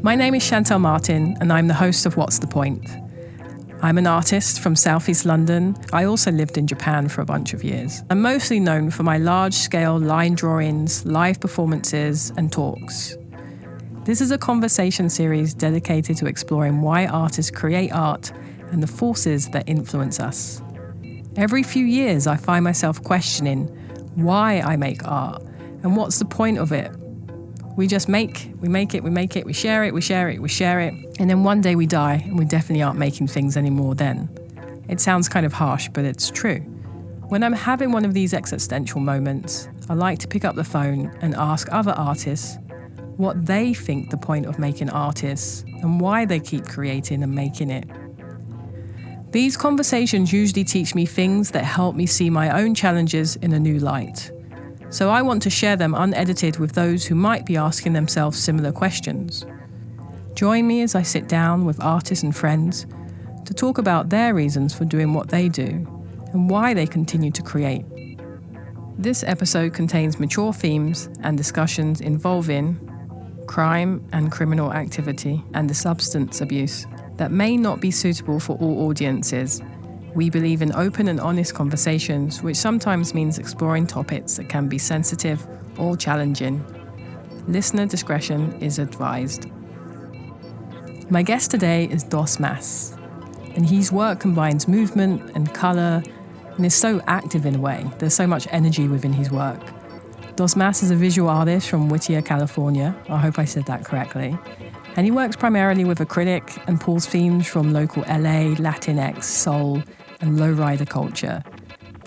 My name is Shantell Martin, and I'm the host of What's the Point? I'm an artist from Southeast London. I also lived in Japan for a bunch of years. I'm mostly known for my large-scale line drawings, live performances, and talks. This is a conversation series dedicated to exploring why artists create art and the forces that influence us. Every few years, I find myself questioning why I make art and what's the point of it. We just make it, we share it, and then one day we die and we definitely aren't making things anymore then. It sounds kind of harsh, but it's true. When I'm having one of these existential moments, I like to pick up the phone and ask other artists what they think the point of making art is and why they keep creating and making it. These conversations usually teach me things that help me see my own challenges in a new light. So I want to share them unedited with those who might be asking themselves similar questions. Join me as I sit down with artists and friends to talk about their reasons for doing what they do and why they continue to create. This episode contains mature themes and discussions involving crime and criminal activity and the substance abuse that may not be suitable for all audiences. We believe in open and honest conversations, which sometimes means exploring topics that can be sensitive or challenging. Listener discretion is advised. My guest today is Dos Mas, and his work combines movement and colour and is so active in a way. There's so much energy within his work. Dos Mas is a visual artist from Whittier, California. I hope I said that correctly. And he works primarily with acrylic and pulls themes from local LA, Latinx, soul, and lowrider culture.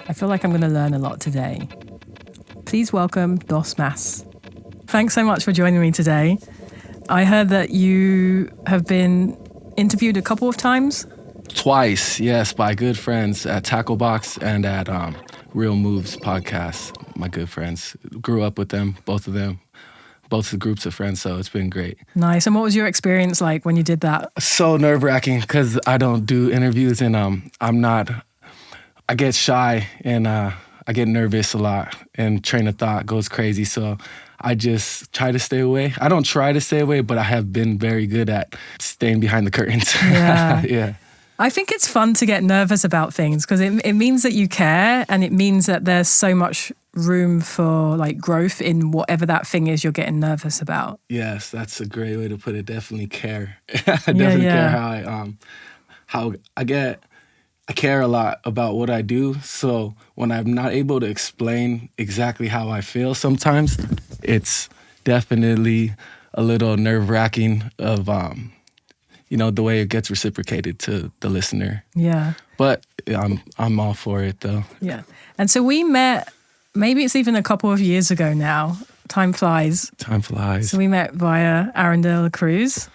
I feel like I'm going to learn a lot today. Please welcome Dos Mas. Thanks so much for joining me today. I heard that you have been interviewed a couple of times. Twice, yes, by good friends at Tackle Box and at Real Moves podcast. My good friends. Grew up with them, both the groups of friends, so it's been great. Nice. And what was your experience like when you did that? So nerve-wracking because I don't do interviews and I get shy and I get nervous a lot and train of thought goes crazy, so I just try to stay away. I don't try to stay away, but I have been very good at staying behind the curtains. Yeah. Yeah. I think it's fun to get nervous about things because it means that you care and it means that there's so much room for like growth in whatever that thing is you're getting nervous about. Yes, that's a great way to put it. Definitely care. I definitely care how I care a lot about what I do. So when I'm not able to explain exactly how I feel sometimes, it's definitely a little nerve-wracking of the way it gets reciprocated to the listener. Yeah. But I'm all for it though. Yeah. And so we met, maybe it's even a couple of years ago now. Time flies. Time flies. So we met via Aaron De La Cruz.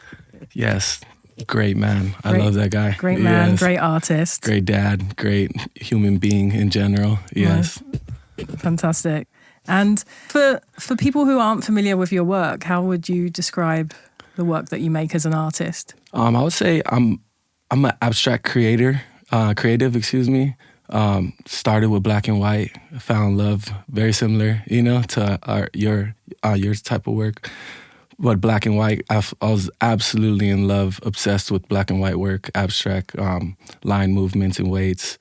Yes. Great man. I love that guy. Great man, yes. Great artist. Great dad, great human being in general. Yes. Nice. Fantastic. And for people who aren't familiar with your work, how would you describe the work that you make as an artist? I would say I'm an abstract creative. Started with black and white. Found love very similar, to yours type of work. But black and white, I was absolutely in love, obsessed with black and white work, abstract line movements and weights.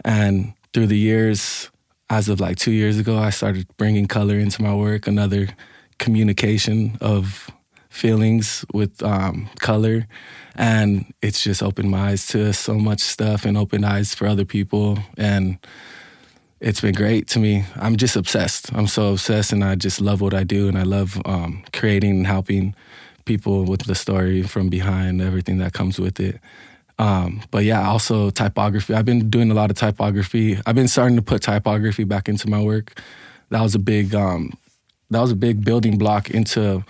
And through the years, as of like 2 years ago, I started bringing color into my work, another communication of feelings with color. And it's just opened my eyes to so much stuff and opened eyes for other people. And it's been great to me. I'm just obsessed. I'm so obsessed and I just love what I do. And I love creating and helping people with the story from behind, everything that comes with it. But yeah, also typography. I've been doing a lot of typography. I've been starting to put typography back into my work. That was a big building block into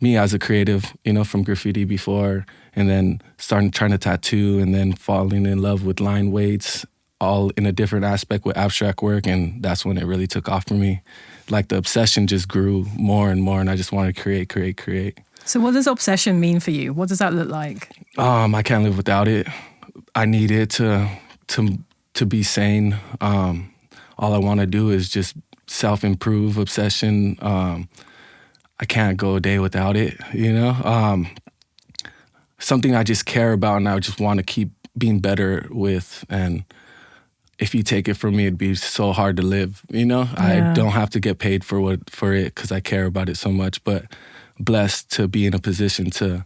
me as a creative, from graffiti before, and then trying to tattoo, and then falling in love with line weights, all in a different aspect with abstract work, and that's when it really took off for me. Like the obsession just grew more and more, and I just wanted to create. So what does obsession mean for you? What does that look like? I can't live without it. I need it to be sane. All I want to do is just self-improve obsession. I can't go a day without it, you know? Something I just care about and I just want to keep being better with. And if you take it from me, it'd be so hard to live, you know? Yeah. I don't have to get paid for it because I care about it so much, but blessed to be in a position to,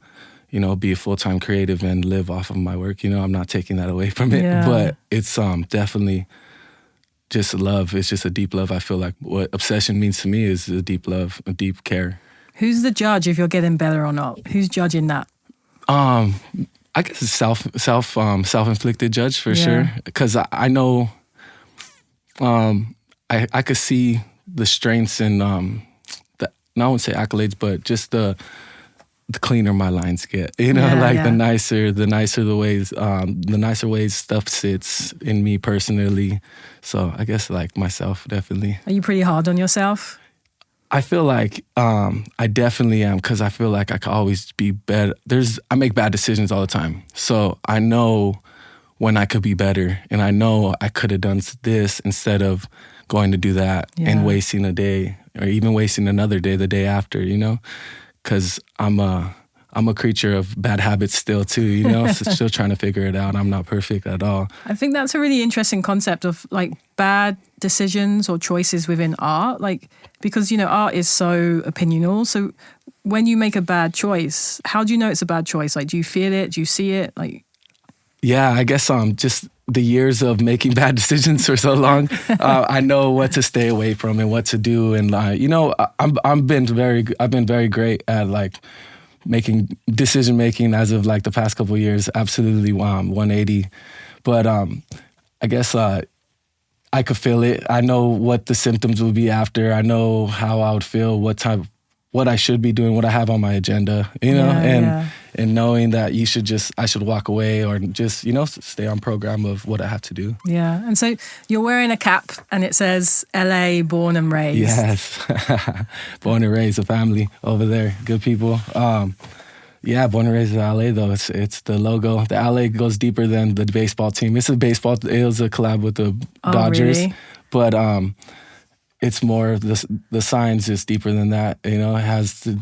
you know, be a full-time creative and live off of my work. You know, I'm not taking that away from it, but it's definitely just love. It's just a deep love. I feel like what obsession means to me is a deep love, a deep care. Who's the judge if you're getting better or not? Who's judging that? I guess it's self-inflicted judge for sure. Because I know, I could see the strengths and I won't say accolades, but just the cleaner my lines get, you know, the nicer ways stuff sits in me personally. So I guess like myself, definitely. Are you pretty hard on yourself? I feel like I definitely am, because I feel like I could always be better. I make bad decisions all the time. So I know when I could be better, and I know I could have done this instead of going to do that and wasting a day or even wasting another day the day after, you know, because I'm a creature of bad habits still too, you know, so still trying to figure it out. I'm not perfect at all. I think that's a really interesting concept of like bad decisions or choices within art, like, because, you know, art is so opinional. So when you make a bad choice, how do you know it's a bad choice? Like, do you feel it? Do you see it? Like, yeah, I guess just the years of making bad decisions for so long, I know what to stay away from and what to do. And you know, I've been very great at like making decision making as of like the past couple of years. Absolutely 180. But I guess I could feel it. I know what the symptoms would be after. I know how I would feel, what I should be doing, what I have on my agenda, you know, and knowing that I should walk away or just, you know, stay on program of what I have to do. Yeah. And so you're wearing a cap and it says LA, born and raised. Yes. Born and raised, a family over there. Good people. Yeah, born and raised in LA though. It's the logo. The LA goes deeper than the baseball team. It was a collab with the Dodgers. Really? But it's more the sign's just deeper than that. You know, it has the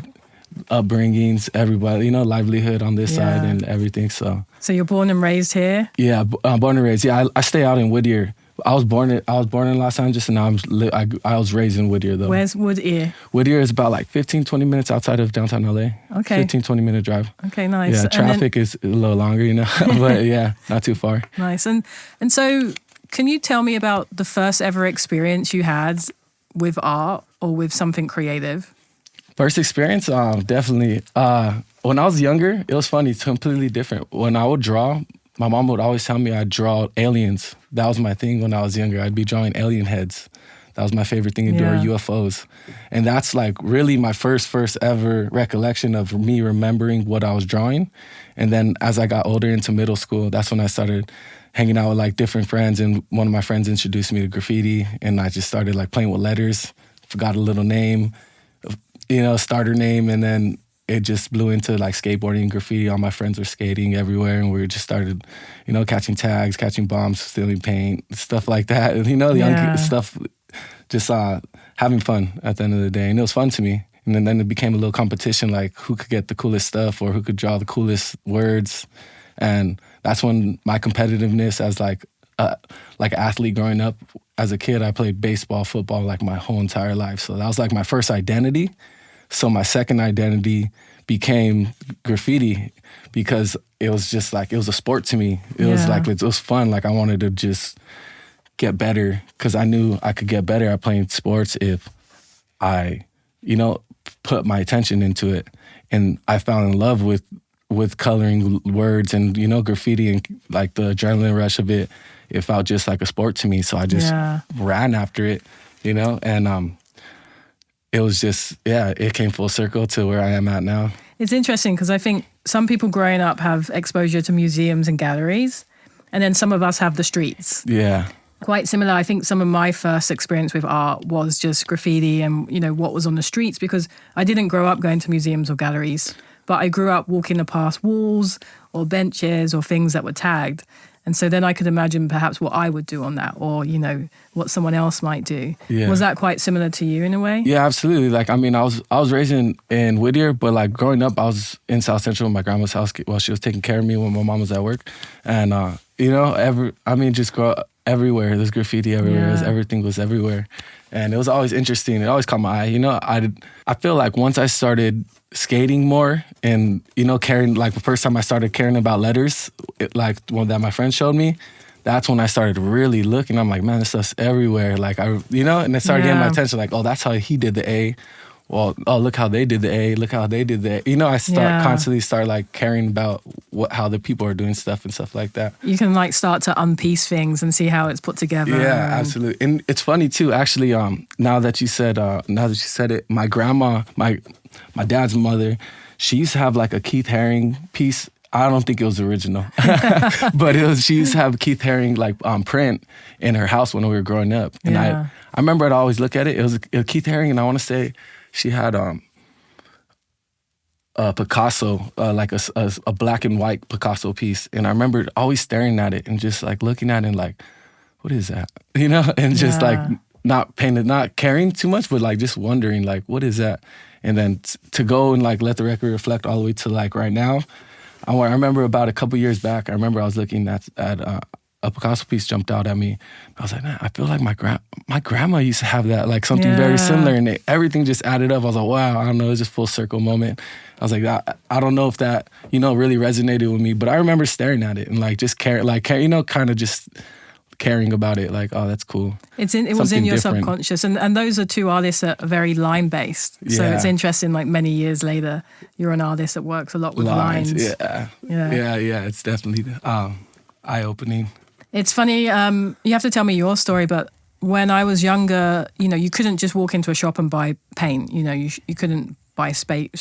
upbringings, everybody, you know, livelihood on this side and everything. So you're born and raised here? Yeah, born and raised. Yeah, I stay out in Whittier. I was born in Los Angeles, and I was raised in Whittier though. Where's Whittier? Whittier is about like 15-20 minutes outside of downtown LA. Okay. 15-20 minute drive. Okay, nice. Yeah, traffic is a little longer, you know, but yeah, not too far. Nice. And so can you tell me about the first ever experience you had with art or with something creative? First experience, definitely. When I was younger, it was funny. It's completely different. When I would draw, my mom would always tell me I'd draw aliens. That was my thing when I was younger. I'd be drawing alien heads. That was my favorite thing to do, or UFOs. And that's like really my first ever recollection of me remembering what I was drawing. And then as I got older into middle school, that's when I started hanging out with like different friends, and one of my friends introduced me to graffiti, and I just started like playing with letters, forgot a little name, you know, starter name, and then it just blew into like skateboarding and graffiti. All my friends were skating everywhere, and we just started, you know, catching tags, catching bombs, stealing paint, stuff like that. You know, the young stuff, just having fun at the end of the day, and it was fun to me. And then it became a little competition, like who could get the coolest stuff or who could draw the coolest words, and that's when my competitiveness as like an athlete growing up. As a kid, I played baseball, football like my whole entire life. So that was like my first identity. So my second identity became graffiti because it was just like, it was a sport to me. It was like, it was fun. Like I wanted to just get better because I knew I could get better at playing sports if I, you know, put my attention into it. And I fell in love with coloring words and, you know, graffiti, and like the adrenaline rush of it. It felt just like a sport to me. So I just ran after it, you know, and it was just, it came full circle to where I am at now. It's interesting because I think some people growing up have exposure to museums and galleries, and then some of us have the streets. Yeah. Quite similar. I think some of my first experience with art was just graffiti and, you know, what was on the streets, because I didn't grow up going to museums or galleries, but I grew up walking past walls or benches or things that were tagged. And so then I could imagine perhaps what I would do on that, or, you know, what someone else might do. Yeah. Was that quite similar to you in a way? Yeah, absolutely. Like, I mean, I was raised in Whittier, but like growing up, I was in South Central in my grandma's house while she was taking care of me when my mom was at work. And, you know, just grow up everywhere. There's graffiti everywhere. Yeah. Everything was everywhere. And it was always interesting. It always caught my eye. You know, I feel like once I started skating more and, you know, caring, like the first time I started caring about letters, like one that my friend showed me, that's when I started really looking. I'm like, man, this stuff's everywhere. Like, you know, and it started getting my attention. Like, oh, that's how he did the A. Well, oh, look how they did the A. Look how they did the A. You know, I constantly start like caring about how the people are doing stuff and stuff like that. You can like start to unpiece things and see how it's put together. Yeah, absolutely. And it's funny too, actually, now that you said it, my grandma, my dad's mother, she used to have like a Keith Haring piece. I don't think it was original, but she used to have Keith Haring like print in her house when we were growing up. And I remember I'd always look at it. It was Keith Haring, and I want to say she had a Picasso, like a black and white Picasso piece. And I remember always staring at it and just like looking at it and like, what is that? You know, and just like not caring too much, but like just wondering like, what is that? And then to go and like let the record reflect all the way to like right now. I remember about a couple years back, I was looking at a Picasso piece jumped out at me. I was like, man, I feel like my grandma used to have that, like something very similar, and everything just added up. I was like, wow, I don't know, it was just full circle moment. I was like, I don't know if that, you know, really resonated with me, but I remember staring at it and like just you know, kind of just caring about it, like, oh, that's cool. It was in your subconscious, and those are two artists that are very line based. So it's interesting. Like many years later, you're an artist that works a lot with lines. Yeah. It's definitely eye opening. It's funny. You have to tell me your story, but when I was younger, you know, you couldn't just walk into a shop and buy paint. You know, you couldn't buy spray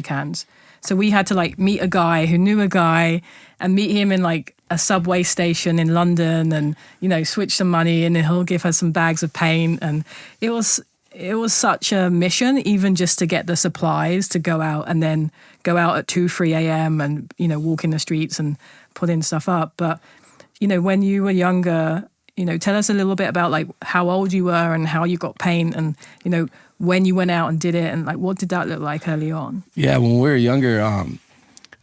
cans. So we had to like meet a guy who knew a guy and meet him in like a subway station in London, and, you know, switch some money and then he'll give us some bags of paint. And it was such a mission, even just to get the supplies to go out and then go out at 2-3 a.m. and, you know, walk in the streets and putting stuff up. But, you know, when you were younger, you know, tell us a little bit about like how old you were and how you got paint, and, you know, when you went out and did it, and like what did that look like early on? Yeah, when we were younger,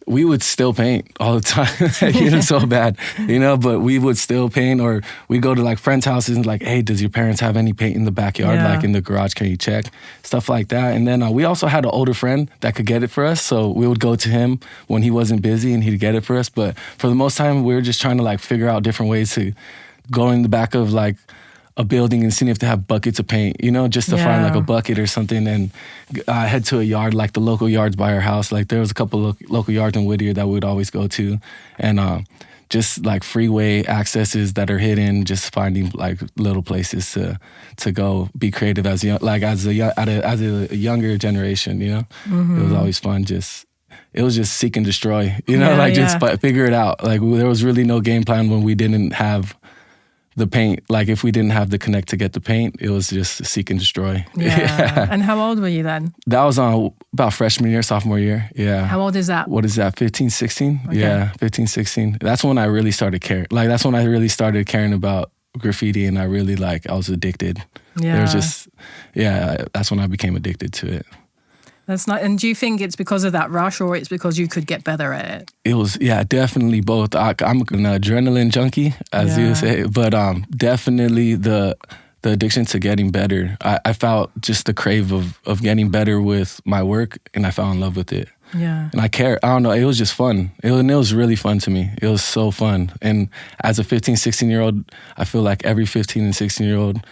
we would still paint all the time. It was so bad, you know, but we would still paint, or we go to like friends' houses and like, hey, does your parents have any paint in the backyard? Like in the garage, can you check? Stuff like that. And then we also had an older friend that could get it for us. So we would go to him when he wasn't busy and he'd get it for us. But for the most time, we were just trying to like figure out different ways to go in the back of like a building and seeing if they have buckets of paint, you know, just to find like a bucket or something, and head to a yard, like the local yards by our house. Like there was a couple of local yards in Whittier that we would always go to, and just like freeway accesses that are hidden, just finding like little places to go be creative as a younger generation, you know. It was always fun. It was just seek and destroy, you know, just figure it out. Like there was really no game plan when we didn't have the paint. Like if we didn't have the connect to get the paint, it was just seek and destroy. Yeah. And how old were you then? That was about freshman year, sophomore year. Yeah. How old is that? What is that? 15, 16? Okay. Yeah, 15, 16. That's when I really started caring. Like that's when I really started caring about graffiti, and I was addicted. Yeah. That's when I became addicted to it. That's not. And do you think it's because of that rush, or it's because you could get better at it? It was, definitely both. I'm an adrenaline junkie, as you say, but definitely the addiction to getting better. I felt just the crave of getting better with my work, and I fell in love with it. Yeah. And I don't know, it was just fun. It was really fun to me. It was so fun. And as a 15, 16-year-old, I feel like every 15 and 16-year-old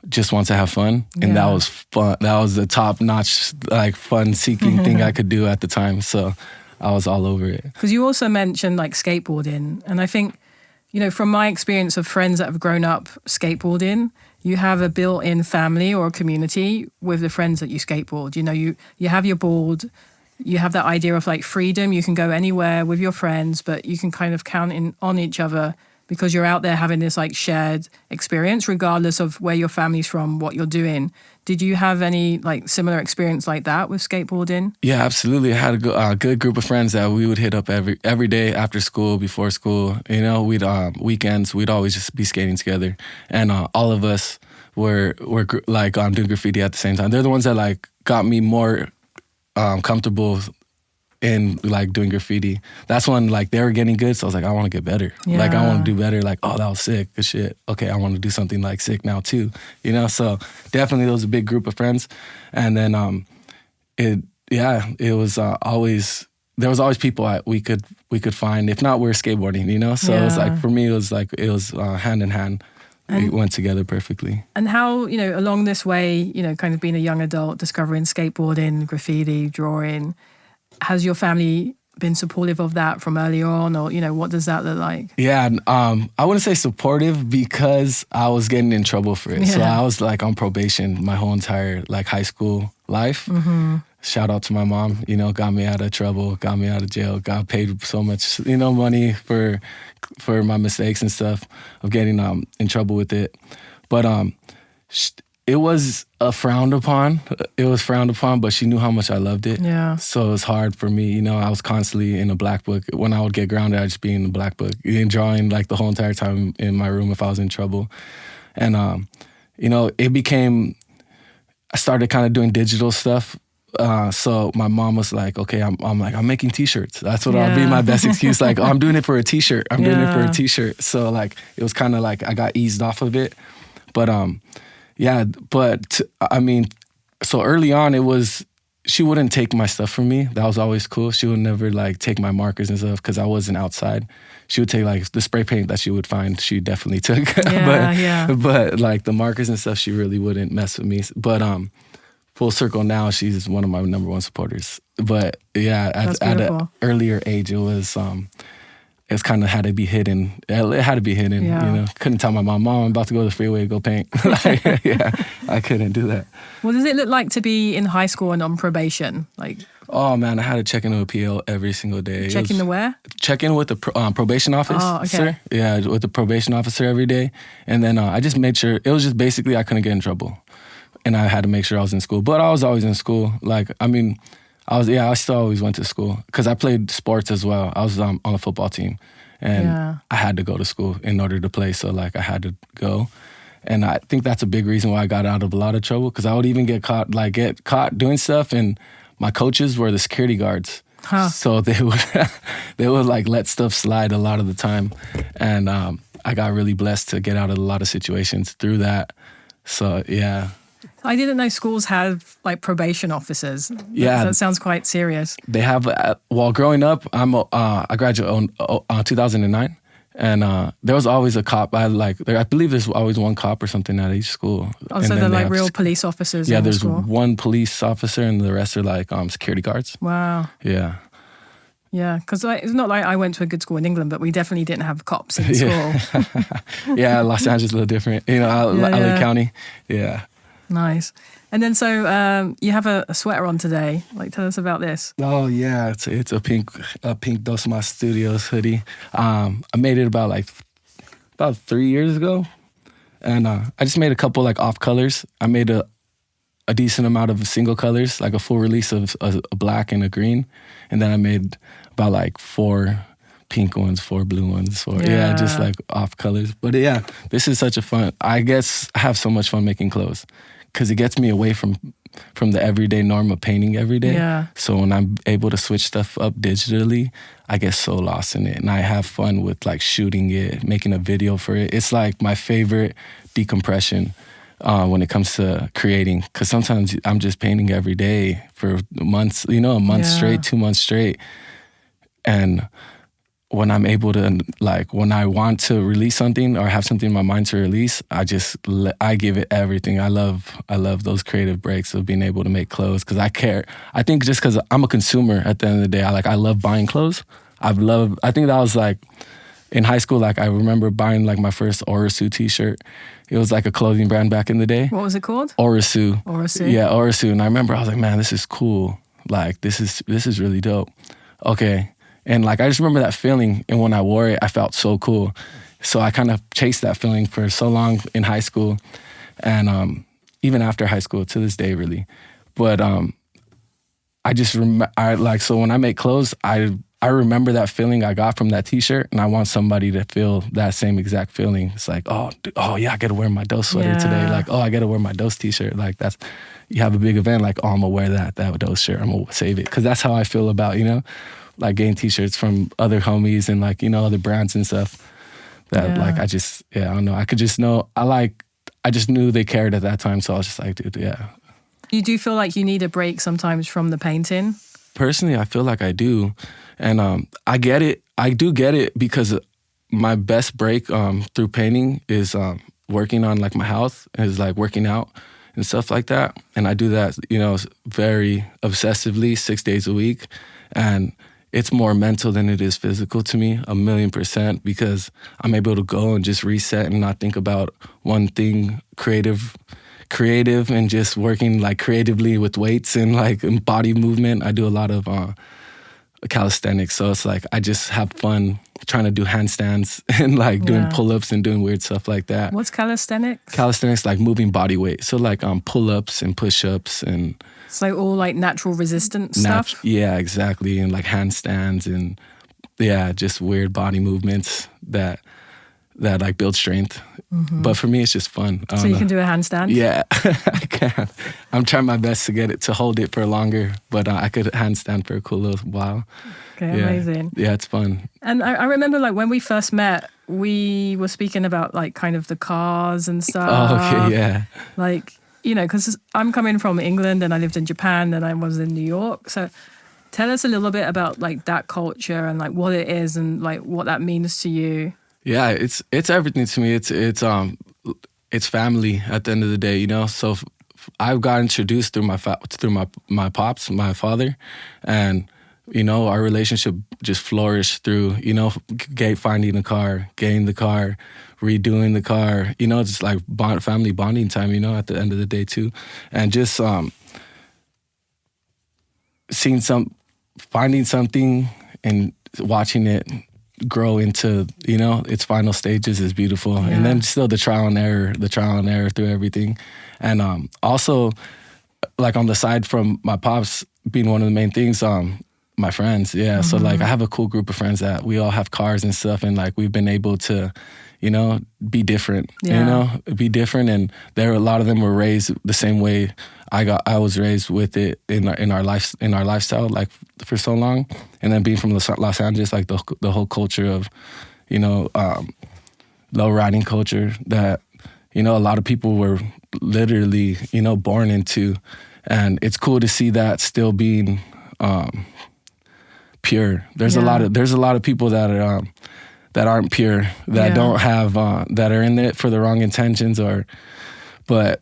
just wants to have fun, and that was fun. That was the top-notch, like, fun-seeking thing I could do at the time. So I was all over it. Because you also mentioned like skateboarding, and I think, you know, from my experience of friends that have grown up skateboarding, you have a built-in family or a community with the friends that you skateboard. You know, you have your board, you have that idea of like freedom. You can go anywhere with your friends, but you can kind of count on each other because you're out there having this like shared experience, regardless of where your family's from, what you're doing. Did you have any like similar experience like that with skateboarding? Yeah, absolutely. I had a good group of friends that we would hit up every day after school, before school. You know, we'd weekends, we'd always just be skating together, and all of us were like doing graffiti at the same time. They're the ones that like got me more comfortable in like doing graffiti. That's when like they were getting good, so I was like, I want to get better. Yeah. Like I want to do better. Like, oh, that was sick. Good shit. Okay, I want to do something like sick now too. You know, so definitely there was a big group of friends, and then it was always, there was always people we could find. If not, we were skateboarding. You know, so it was like, for me, it was hand in hand. We went together perfectly. And how, you know, along this way, you know, kind of being a young adult, discovering skateboarding, graffiti, drawing, has your family been supportive of that from early on, or, you know, what does that look like? Yeah, I wouldn't say supportive because I was getting in trouble for it. Yeah. So I was like on probation my whole entire like high school life. Mm-hmm. Shout out to my mom, you know, got me out of trouble, got me out of jail, got paid so much, you know, money for my mistakes and stuff of getting in trouble with it. But it was frowned upon. It was frowned upon, but she knew how much I loved it. Yeah. So it was hard for me. You know, I was constantly in a black book. When I would get grounded, I'd just be in the black book, drawing like the whole entire time in my room if I was in trouble. And, you know, I started kind of doing digital stuff. So my mom was like, okay, I'm making t-shirts. That's what I'll be my best excuse. Like, oh, I'm doing it for a t-shirt. I'm doing it for a t-shirt. So like, it was kind of like I got eased off of it. But, I mean, so early on she wouldn't take my stuff from me. That was always cool. She would never like take my markers and stuff because I wasn't outside. She would take like the spray paint that she would find. She definitely took, but like the markers and stuff, she really wouldn't mess with me. But full circle now, she's one of my number one supporters. But yeah, at an earlier age, it's kind of had to be hidden. It had to be hidden, you know. Couldn't tell my mom, I'm about to go to the freeway, go paint. Like, yeah, I couldn't do that. What does it look like to be in high school and on probation? Like, oh man, I had to check into a PL every single day. Check in where? Check in with the probation officer. Oh, okay. Yeah, with the probation officer every day. And then I just made sure, it was just basically I couldn't get in trouble. And I had to make sure I was in school. But I was always in school. Like, I mean, I still always went to school because I played sports as well. I was on a football team, and I had to go to school in order to play. So like I had to go, and I think that's a big reason why I got out of a lot of trouble because I would even get caught doing stuff, and my coaches were the security guards. Huh. So they would like let stuff slide a lot of the time, and I got really blessed to get out of a lot of situations through that. So yeah. I didn't know schools have like probation officers. Yeah, that sounds quite serious. They have. Well, growing up, I graduated in 2009, and there was always a cop. I believe there's always one cop or something at each school. Oh, so they're like real police officers. Yeah, there's one police officer, and the rest are like security guards. Wow. Yeah. Yeah, because it's not like I went to a good school in England, but we definitely didn't have cops in school. Yeah, Los Angeles is a little different. You know, LA County. Yeah. Nice. And then so you have a sweater on today. Like, tell us about this. Oh yeah, it's a pink Dos Mas Studios hoodie. I made it about 3 years ago, and I just made a couple like off colors. I made a decent amount of single colors, like a full release of a black and a green, and then I made about like 4 pink ones, 4 blue ones, just like off colors. But yeah, this is such a fun. I guess I have so much fun making clothes because it gets me away from the everyday norm of painting every day. Yeah. So when I'm able to switch stuff up digitally, I get so lost in it, and I have fun with like shooting it, making a video for it. It's like my favorite decompression when it comes to creating, because sometimes I'm just painting every day for months, a month straight, 2 months straight, and when I'm able to, like, when I want to release something or have something in my mind to release, I give it everything. I love those creative breaks of being able to make clothes because I care. I think just because I'm a consumer at the end of the day, I love buying clothes. I think that was like in high school, like I remember buying like my first Orasu t-shirt. It was like a clothing brand back in the day. What was it called? Orasu. Orasu. Yeah, Orasu. And I remember I was like, man, this is cool. Like this is really dope. Okay. And like I just remember that feeling, and when I wore it, I felt so cool. So I kind of chased that feeling for so long in high school, and even after high school to this day, really. But I just so when I make clothes, I remember that feeling I got from that T-shirt, and I want somebody to feel that same exact feeling. It's like, oh yeah, I got to wear my Dose sweater today. Like, oh, I got to wear my Dose T-shirt. Like, that's, you have a big event, like, oh, I'm gonna wear that Dose shirt. I'm gonna save it, because that's how I feel about, like getting T-shirts from other homies and like, other brands and stuff. That like I don't know. I could just know. I just knew they cared at that time, so I was just like, dude, yeah. You do feel like you need a break sometimes from the painting? Personally, I feel like I do. And I get it. I do get it, because my best break through painting is working on like my health, is like working out and stuff like that. And I do that, very obsessively 6 days a week. And it's more mental than it is physical to me, 1,000,000%, because I'm able to go and just reset and not think about one thing creative and just working like creatively with weights and like body movement. I do a lot of calisthenics, so it's like I just have fun trying to do handstands and like doing pull-ups and doing weird stuff like that. What's calisthenics? Calisthenics, like moving body weight, so like pull-ups and push-ups, and so all like natural resistance stuff. Yeah, exactly, and like handstands and just weird body movements that like build strength. Mm-hmm. But for me, it's just fun. So you can do a handstand? Yeah, I can. I'm trying my best to hold it for longer, but I could handstand for a cool little while. Okay, amazing. Yeah, it's fun. And I remember like when we first met, we were speaking about like kind of the cars and stuff. Oh, okay, yeah. Like, because I'm coming from England and I lived in Japan and I was in New York. So tell us a little bit about like that culture and like what it is and like what that means to you. Yeah, it's everything to me. It's family at the end of the day, So I've got introduced through my pops, my father, and our relationship just flourished through finding the car, getting the car, redoing the car. It's like family bonding time. At the end of the day too, and just finding something and watching it grow into its final stages is beautiful. Yeah. And then still the trial and error through everything. And also like on the side from my pops being one of the main things, my friends, mm-hmm. So like I have a cool group of friends that we all have cars and stuff, and like we've been able to be different, be different. And a lot of them were raised the same way I was raised with it in our lifestyle, like for so long. And then being from Los Angeles, like the whole culture of, low riding culture that, a lot of people were literally, born into. And it's cool to see that still being pure. There's a lot of people that are that aren't pure, that don't have that are in it for the wrong intentions, but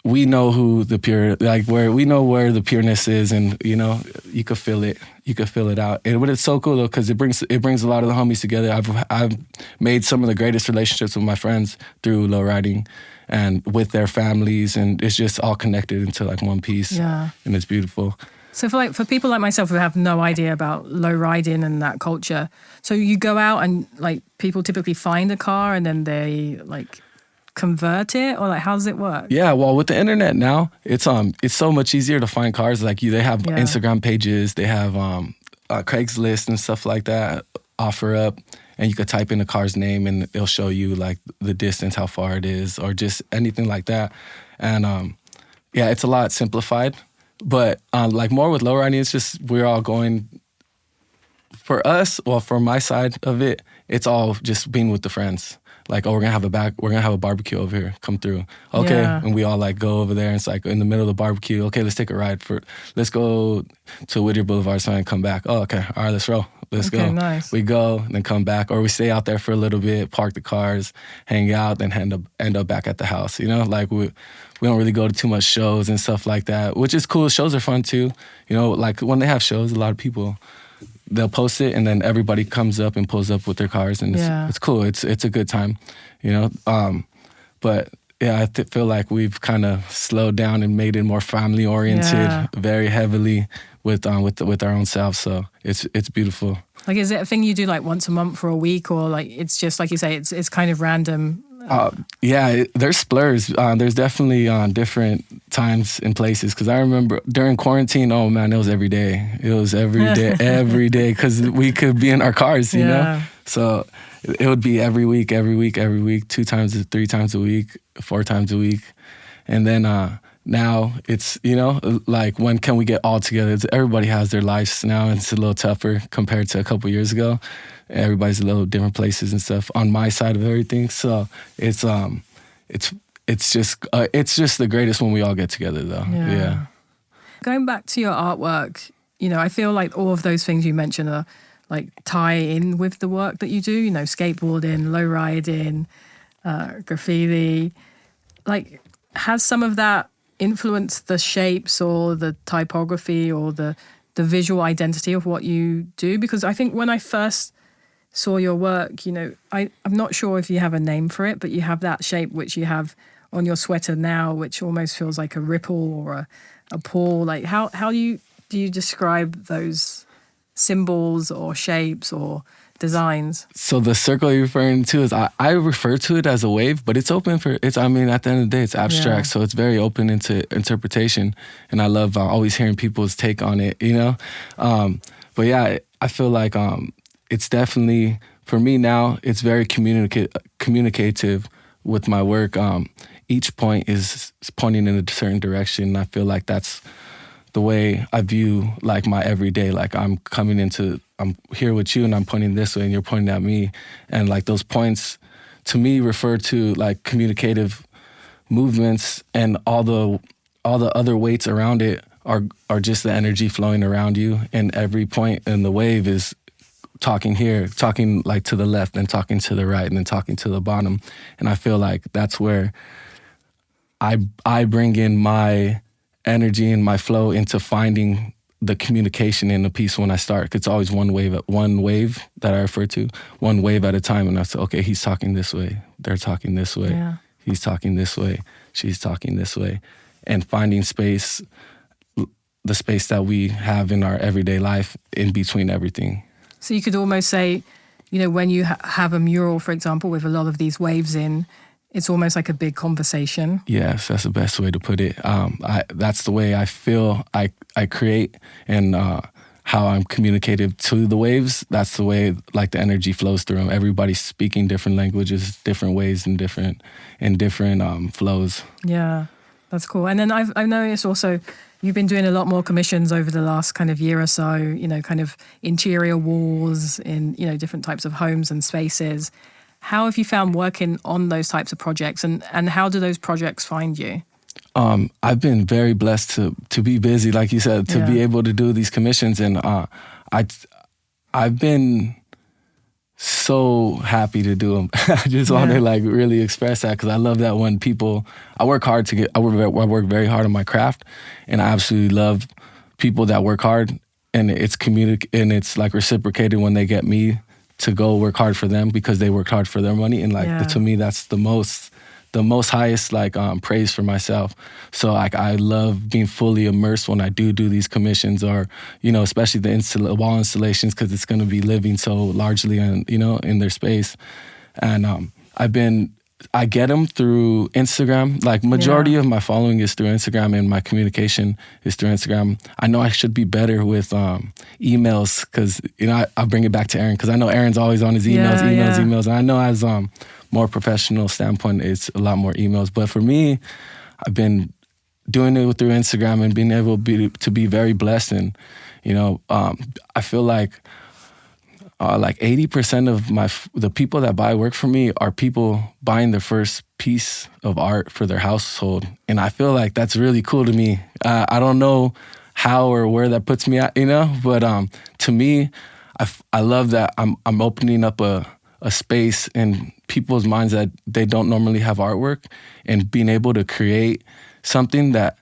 we know who the pure, like where the pureness is, and you could feel it. You could feel it out. But it's so cool though, because it brings a lot of the homies together. I've made some of the greatest relationships with my friends through low riding and with their families, and it's just all connected into like one piece. Yeah. And it's beautiful. So for people like myself who have no idea about low riding and that culture, so you go out and like people typically find a car and then they like convert it, or like how does it work? Yeah, well, with the internet now, it's so much easier to find cars. Like they have Instagram pages, they have Craigslist and stuff like that, OfferUp, and you could type in the car's name and it'll show you like the distance, how far it is, or just anything like that. And it's a lot simplified. But like more with low riding, it's just we're all going. For us, well, for my side of it, it's all just being with the friends. Like, oh, we're gonna have a barbecue over here. Come through, okay? Yeah. And we all like go over there, and it's like in the middle of the barbecue. Okay, let's take a ride let's go to Whittier Boulevard, so I can come back. Oh, okay, all right, let's roll. Let's go. Nice. We go, then come back, or we stay out there for a little bit, park the cars, hang out, then end up back at the house. Like we don't really go to too much shows and stuff like that, which is cool. Shows are fun too. Like when they have shows, a lot of people, they'll post it and then everybody comes up and pulls up with their cars, and it's cool. It's a good time, But yeah, I feel like we've kind of slowed down and made it more family oriented, very heavily with our own selves. So it's beautiful. Like, is it a thing you do like once a month or a week, or like it's just like you say, it's kind of random? Yeah, there's splurs. There's definitely different times and places. Because I remember during quarantine, oh man, it was every day. It was every day, every day. Because we could be in our cars, you know. So it would be every week, 2 times, 3 times a week, 4 times a week, and then now it's, you know, like when can we get all together? Everybody has their lives now, and it's a little tougher compared to a couple years ago. Everybody's a little different places and stuff on my side of everything. So it's just the greatest when we all get together, though. Yeah. Going back to your artwork, you know, I feel like all of those things you mentioned are like tie in with the work that you do. You know, skateboarding, low riding, graffiti. Like, has some of that influenced the shapes or the typography or the visual identity of what you do? Because I think when I first saw your work, you know, I'm not sure if you have a name for it, but you have that shape which you have on your sweater now, which almost feels like a ripple or a paw. Like, how do you describe those symbols or shapes or designs? So the circle you're referring to is, I refer to it as a wave, but it's open for, I mean, at the end of the day, it's abstract. So it's very open into interpretation. And I love always hearing people's take on it, you know? But yeah, I feel like it's definitely, for me now, it's very communicative with my work. Each point is pointing in a certain direction. I feel like that's the way I view like my everyday. Like I'm here with you and I'm pointing this way and you're pointing at me. And like those points to me refer to like communicative movements, and all the other weights around it are just the energy flowing around you. And every point in the wave is talking here, talking like to the left, and talking to the right, and then talking to the bottom. And I feel like that's where I bring in my energy and my flow into finding the communication in a piece when I start. It's always one wave that I refer to, one wave at a time. And I say, okay, he's talking this way, they're talking this way, he's talking this way, she's talking this way. And finding space, the space that we have in our everyday life in between everything. So you could almost say, you know, when you have a mural, for example, with a lot of these waves in, it's almost like a big conversation. Yes, that's the best way to put it. That's the way I feel I create, and how I'm communicative to the waves. That's the way like the energy flows through them. Everybody's speaking different languages, different ways, and different flows. Yeah, that's cool. And then I've noticed also, you've been doing a lot more commissions over the last kind of year or so, you know, kind of interior walls in, you know, different types of homes and spaces. How have you found working on those types of projects, and how do those projects find you? I've been very blessed to be busy, like you said, to be able to do these commissions. And I've been so happy to do them. I just want to like really express that, because I love that when people, I work very hard on my craft, and I absolutely love people that work hard, and it's like reciprocated when they get me to go work hard for them because they worked hard for their money. And like to me, that's the most highest like praise for myself. So like I love being fully immersed when I do these commissions, or, you know, especially the wall installations, because it's going to be living so largely in, you know, in their space. And I get them through Instagram. Like majority of my following is through Instagram, and my communication is through Instagram. I know I should be better with emails, because, you know, I'll bring it back to Aaron, because I know Aaron's always on his emails. And I know as more professional standpoint, it's a lot more emails. But for me, I've been doing it through Instagram and being able to be very blessed. And, you know, I feel like 80% of the people that buy work for me are people buying their first piece of art for their household. And I feel like that's really cool to me. I don't know how or where that puts me at, you know, but to me, I love that I'm opening up a space in people's minds that they don't normally have artwork, and being able to create something that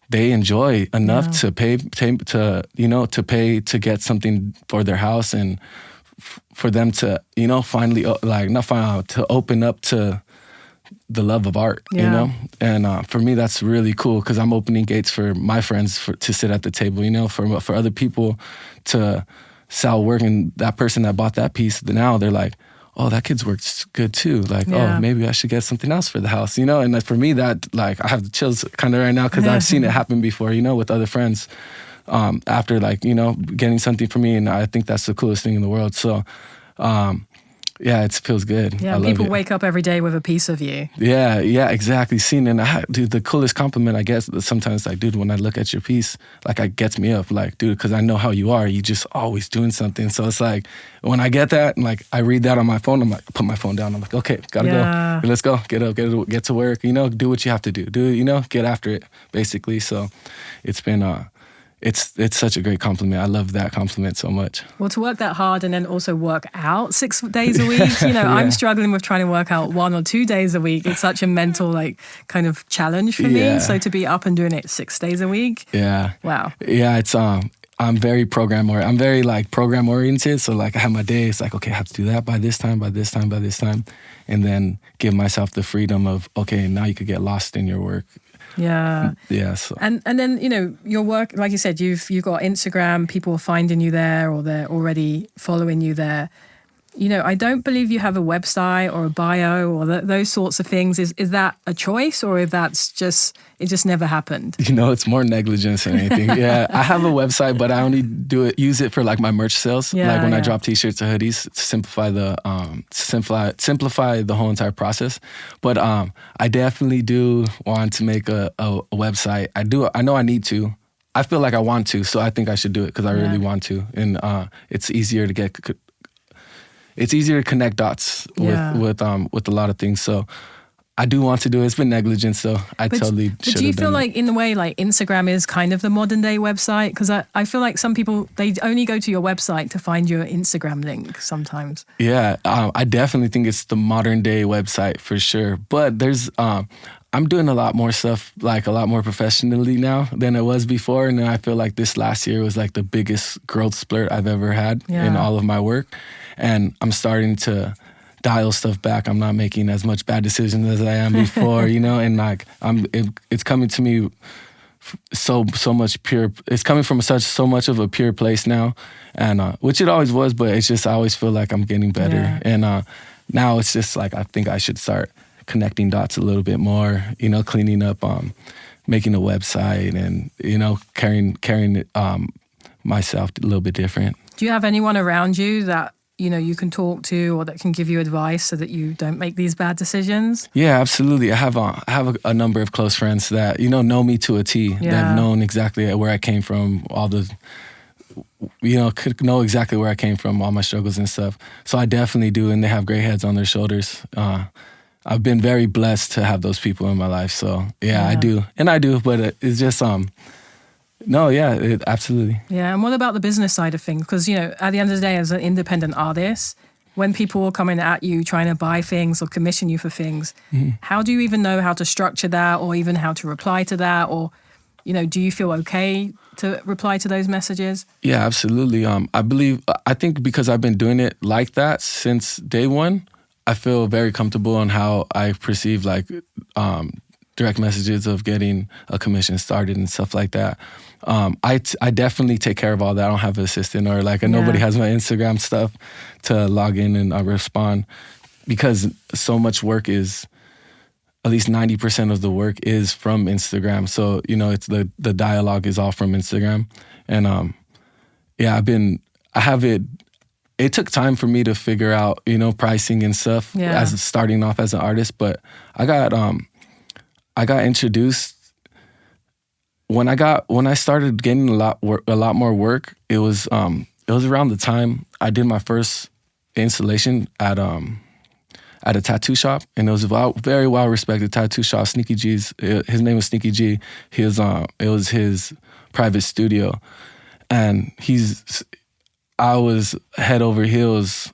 they enjoy enough to pay to get something for their house, and for them to, you know, finally to open up to the love of art, you know? And for me, that's really cool, because I'm opening gates for my friends to sit at the table, you know, for other people to sell work, and that person that bought that piece, now they're like, oh, that kid's work's good too. Like, oh, maybe I should get something else for the house, you know? And for me, that, like, I have the chills kind of right now because I've seen it happen before, you know, with other friends after, like, you know, getting something for me. And I think that's the coolest thing in the world. So, yeah, it feels good. Yeah, people wake up every day with a piece of you. Yeah, exactly. Seeing, and dude, the coolest compliment, I guess, sometimes, like, dude, when I look at your piece, like, it gets me up, like, dude, because I know how you are. You just always doing something. So it's like, when I get that, and like, I read that on my phone, I'm like, put my phone down. I'm like, okay, gotta go. Let's go. Get up, get to work. You know, do what you have to do. You know, get after it, basically. So it's been it's such a great compliment. I love that compliment so much. Well, to work that hard and then also work out 6 days a week, you know, I'm struggling with trying to work out 1 or 2 days a week. It's such a mental, like, kind of challenge for me. So to be up and doing it 6 days a week. Yeah. Wow. Yeah, it's I'm very I'm very, like, program oriented. So, like, I have my day. It's like, okay, I have to do that by this time, by this time, by this time, and then give myself the freedom of, okay, now you could get lost in your work. Yeah. Yeah. So. And then, you know, your work, like you said, you've got Instagram, people are finding you there, or they're already following you there. You know, I don't believe you have a website or a bio or those sorts of things. Is that a choice, or if that's just, it just never happened? You know, it's more negligence than anything. Yeah, I have a website, but I only use it for, like, my merch sales. Like when I drop t-shirts or hoodies, to simplify the whole entire process. But I definitely do want to make a website. I know I need to. I feel like I want to, so I think I should do it because I really want to. And it's easier to connect dots with a lot of things. So I do want to do it. It's been negligence, so I totally should have done it. But do you feel like, in a way, like, Instagram is kind of the modern day website? Because I feel like some people, they only go to your website to find your Instagram link sometimes. Yeah, I definitely think it's the modern day website for sure. But there's, I'm doing a lot more stuff, like, a lot more professionally now than I was before. And I feel like this last year was, like, the biggest growth spurt I've ever had in all of my work. And I'm starting to dial stuff back. I'm not making as much bad decisions as I am before, you know, and, like, it's coming to me so much pure. It's coming from so much of a pure place now, and which it always was, but it's just, I always feel like I'm getting better. And now it's just like, I think I should start connecting dots a little bit more, you know, cleaning up, making a website, and, you know, carrying myself a little bit different. Do you have anyone around you that, you know, you can talk to, or that can give you advice so that you don't make these bad decisions? Yeah, absolutely. I have a number of close friends that, you know me to a T, that have known exactly where I came from, could know exactly where I came from, all my struggles and stuff. So I definitely do, and they have great heads on their shoulders. I've been very blessed to have those people in my life. So I do, but it's just absolutely. Yeah, and what about the business side of things? Because, you know, at the end of the day, as an independent artist, when people are coming at you trying to buy things or commission you for things, how do you even know how to structure that, or even how to reply to that? Or, you know, do you feel okay to reply to those messages? Yeah, absolutely. I think because I've been doing it like that since day one, I feel very comfortable on how I perceive, like, direct messages of getting a commission started and stuff like that. I definitely take care of all that. I don't have an assistant, or, like, nobody has my Instagram stuff to log in and respond, because so much work is, at least 90% of the work is from Instagram. So, you know, it's the dialogue is all from Instagram. And it took time for me to figure out, you know, pricing and stuff as starting off as an artist, but I got introduced when I started getting a lot more work. It was around the time I did my first installation at a tattoo shop, and it was a very well respected tattoo shop, Sneaky G's. His name was Sneaky G. It was his private studio, and I was head over heels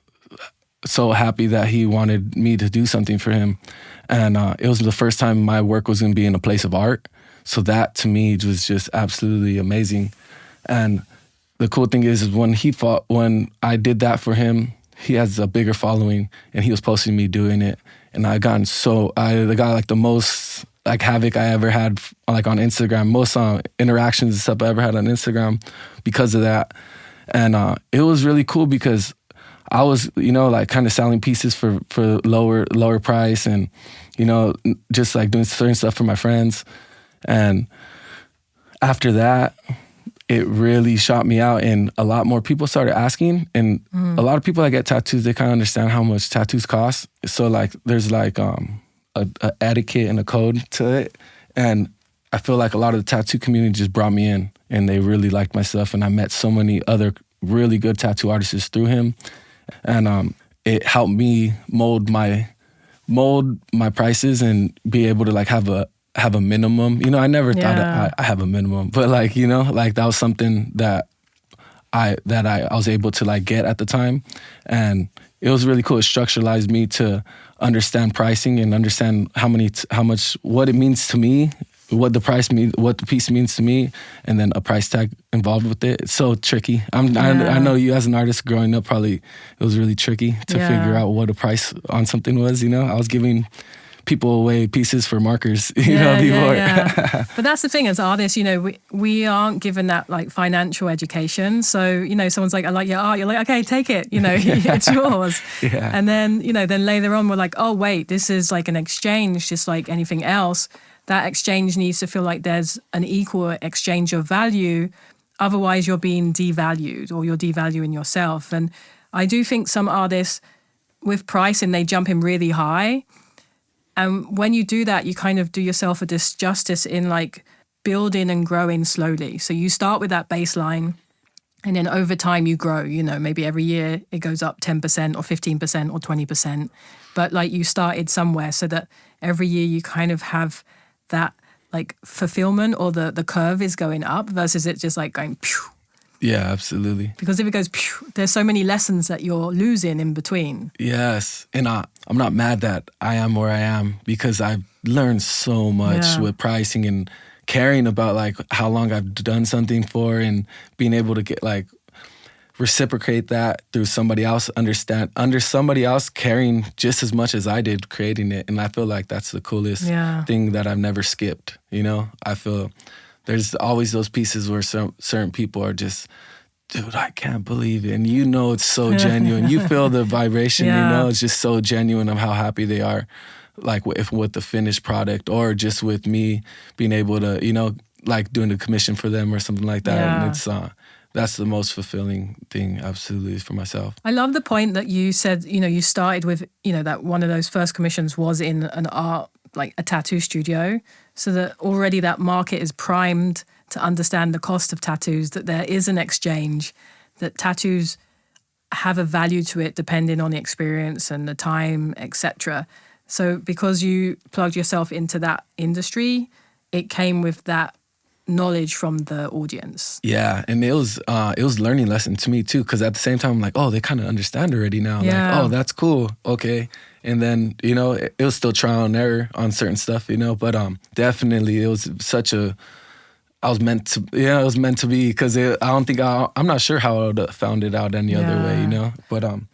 so happy that he wanted me to do something for him. And it was the first time my work was going to be in a place of art. So that, to me, was just absolutely amazing. And the cool thing is when I did that for him, he has a bigger following, and he was posting me doing it. And I got like the most, like, havoc I ever had, like, on Instagram, most interactions and stuff I ever had on Instagram because of that. And it was really cool because I was, like kind of selling pieces for lower price, and, just like doing certain stuff for my friends. And after that, it really shot me out, and a lot more people started asking. And a lot of people that get tattoos, they kind of understand how much tattoos cost. So like there's like a etiquette and a code to it. And I feel like a lot of the tattoo community just brought me in, and they really liked my stuff. And I met so many other really good tattoo artists through him. And it helped me mold my prices and be able to like have a minimum. I never thought I have a minimum, but like, like that was something that I was able to like get at the time. And it was really cool. It structuralized me to understand pricing and understand what it means to me, what the piece means to me, and then a price tag involved with it. It's so tricky. I know you as an artist growing up, probably it was really tricky to figure out what a price on something was. I was giving people away pieces for markers, before. But that's the thing, as artists, we aren't given that like financial education. So, someone's like, I like your art. You're like, okay, take it, it's yours. Yeah. And then, then later on we're like, oh, wait, this is like an exchange, just like anything else. That exchange needs to feel like there's an equal exchange of value. Otherwise you're being devalued, or you're devaluing yourself. And I do think some artists with pricing, they jump in really high. And when you do that, you kind of do yourself a disjustice in like building and growing slowly. So you start with that baseline, and then over time you grow, maybe every year it goes up 10% or 15% or 20%. But like you started somewhere, so that every year you kind of have that like fulfillment, or the curve is going up versus it just like going pew. Yeah, absolutely. Because if it goes pew, there's so many lessons that you're losing in between. Yes. And I'm not mad that I am where I am, because I've learned so much with pricing and caring about like how long I've done something for, and being able to get like reciprocate that through somebody else, under somebody else caring just as much as I did creating it. And I feel like that's the coolest thing that I've never skipped. I feel there's always those pieces where certain people are just, dude, I can't believe it. And it's so genuine. You feel the vibration, it's just so genuine of how happy they are, like with the finished product, or just with me being able to, like doing a commission for them or something like that. Yeah. And it's that's the most fulfilling thing, absolutely, for myself. I love the point that you said, you started with, that one of those first commissions was in an art, like a tattoo studio, so that already that market is primed to understand the cost of tattoos, that there is an exchange, that tattoos have a value to it depending on the experience and the time, etc. So because you plugged yourself into that industry, it came with that knowledge from the audience. Yeah, and it was learning lesson to me too, because at the same time I'm like, oh, they kind of understand already now. Yeah. Like, oh, that's cool, okay. And then it was still trial and error on certain stuff, but definitely it was it was meant to be, because I'm not sure how I would have found it out any other way, but I'm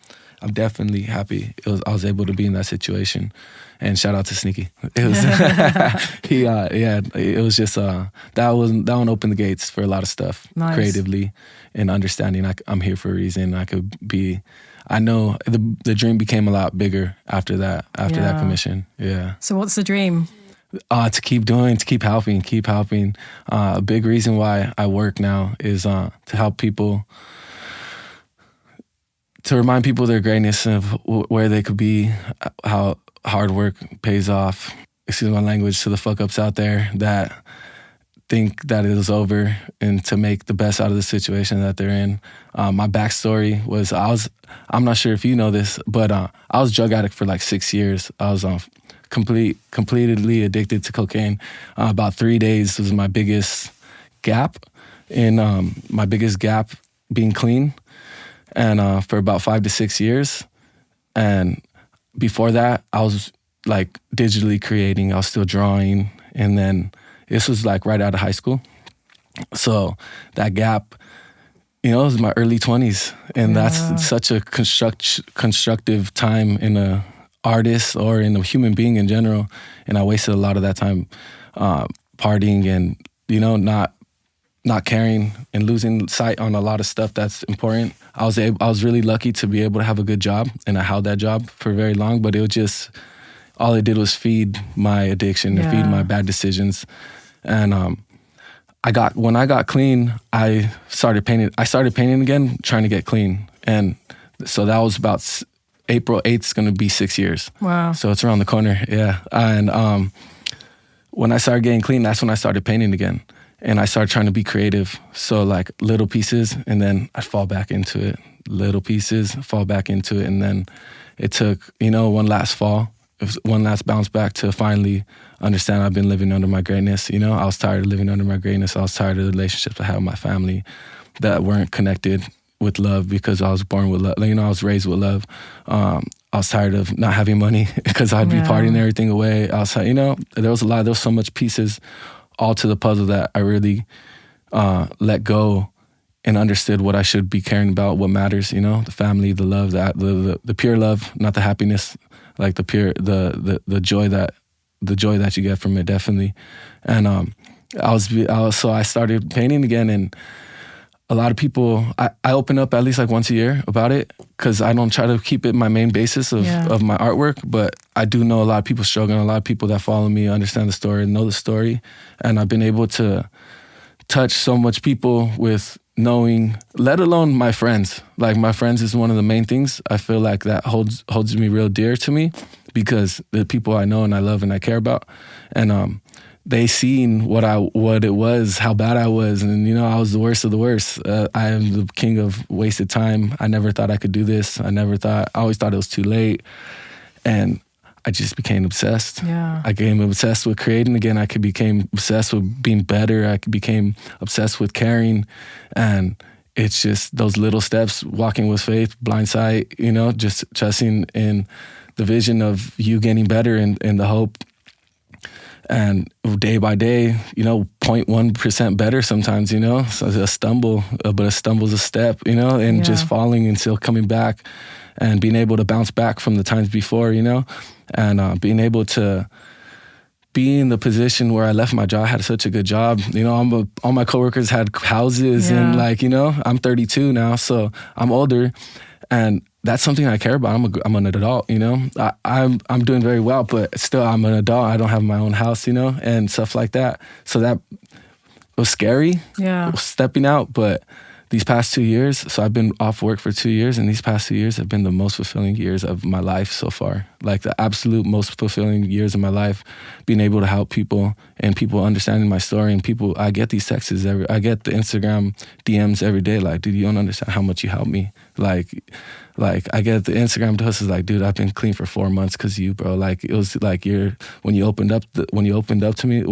definitely happy I was able to be in that situation. And shout out to Sneaky. It was it was just that one opened the gates for a lot of stuff. Nice. Creatively and understanding I'm here for a reason. I know the dream became a lot bigger after that commission. Yeah. So what's the dream? To keep helping. A big reason why I work now is to help people, to remind people of their greatness, of where they could be, how hard work pays off. Excuse my language to the fuck-ups out there that think that it is over, and to make the best out of the situation that they're in. My backstory was I'm not sure if you know this, but I was drug addict for like 6 years. I was completely addicted to cocaine. About 3 days was my biggest gap being clean, and for about 5 to 6 years. And before that, I was like digitally creating. I was still drawing, and then this was like right out of high school. So that gap, it was my early 20s, and that's such a constructive time in a artist or in a human being in general. And I wasted a lot of that time partying and, not not caring and losing sight on a lot of stuff that's important. I was really lucky to be able to have a good job, and I held that job for very long, but it was just, all it did was feed my addiction and feed my bad decisions. And when I got clean, I started painting again, trying to get clean. And so that was about April 8th is going to be 6 years. Wow. So it's around the corner. Yeah. And when I started getting clean, that's when I started painting again. And I started trying to be creative. So like little pieces, and then I'd fall back into it. Little pieces, fall back into it. And then it took, one last fall, one last bounce back to finally understand I've been living under my greatness. I was tired of living under my greatness. I was tired of the relationships I had with my family that weren't connected with love, because I was born with love. I was raised with love. I was tired of not having money because I'd be partying everything away. I was, there was so much pieces all to the puzzle that I really let go and understood what I should be caring about, what matters, the family, the love, the pure love, not the happiness, like the pure, the joy that you get from it, definitely. And I started painting again, and a lot of people, I open up at least like once a year about it, because I don't try to keep it my main basis of my artwork, but I do know a lot of people struggling, a lot of people that follow me understand the story, know the story, and I've been able to touch so much people with knowing, let alone my friends. Like my friends is one of the main things I feel like that holds me real dear to me, because the people I know and I love and I care about, and they seen what it was, how bad I was, and I was the worst of the worst. I am the king of wasted time. I never thought I could do this. I always thought it was too late, and I just became obsessed. Yeah. I became obsessed with creating again. I became obsessed with being better. I became obsessed with caring, and it's just those little steps, walking with faith, blind sight, just trusting in the vision of you getting better and the hope. And day by day, 0.1% better sometimes, so a stumble, but a stumble's a step, and just falling and still coming back and being able to bounce back from the times before, and being able to be in the position where I left my job. I had such a good job. All my coworkers had houses and I'm 32 now, so I'm older, and that's something I care about. I'm an adult, I'm doing very well, but still I'm an adult. I don't have my own house, and stuff like that. So that was scary, stepping out. But these past 2 years, so I've been off work for 2 years, and these past 2 years have been the most fulfilling years of my life so far. Like the absolute most fulfilling years of my life, being able to help people and people understanding my story, and people, I get these texts I get the Instagram DMs every day, like, dude, you don't understand how much you helped me. Like I get the Instagram posts like, dude, I've been clean for 4 months because you, bro. Like it was like when you opened up to me,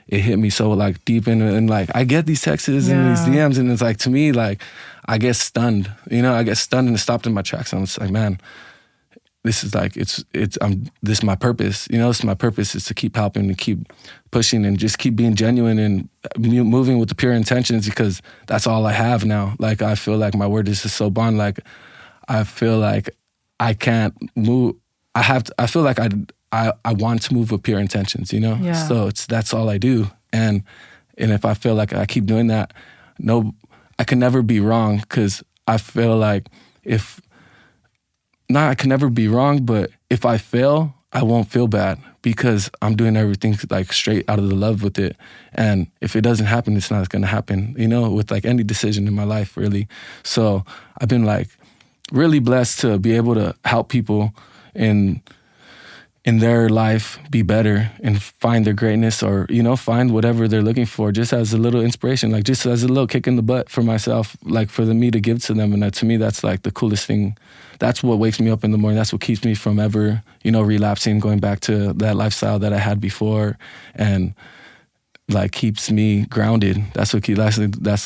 it hit me so like deep in, and like I get these texts and these DMs, and it's like, to me, like I get stunned, I get stunned and stopped in my tracks. And it's like, man, this is like, this is my purpose, this is my purpose, is to keep helping and keep pushing and just keep being genuine and moving with the pure intentions, because that's all I have now. Like I feel like my word is just so bond. Like I feel like I can't move. I feel like I want to move with pure intentions, So that's all I do. And if I feel like I keep doing that, I can never be wrong, because I feel like I can never be wrong, but if I fail, I won't feel bad, because I'm doing everything like straight out of the love with it. And if it doesn't happen, it's not going to happen, with like any decision in my life, really. So I've been like really blessed to be able to help people in their life be better and find their greatness, or, find whatever they're looking for, just as a little inspiration, like just as a little kick in the butt for myself, like for me to give to them. And to me, that's like the coolest thing. That's what wakes me up in the morning. That's what keeps me from ever, relapsing, going back to that lifestyle that I had before, and like keeps me grounded. That's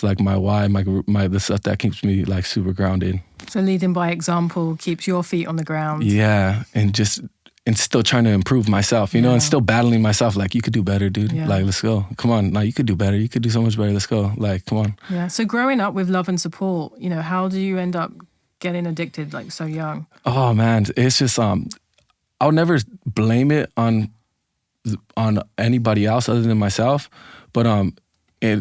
like my why, the stuff that keeps me like super grounded. So leading by example keeps your feet on the ground. Yeah, and still trying to improve myself, and still battling myself. Like, you could do better, dude. Yeah. Like, let's go. Come on. Like, you could do better. You could do so much better. Let's go. Like, come on. Yeah. So growing up with love and support, how do you end up getting addicted like so young? Oh man, it's just I'll never blame it on anybody else other than myself. But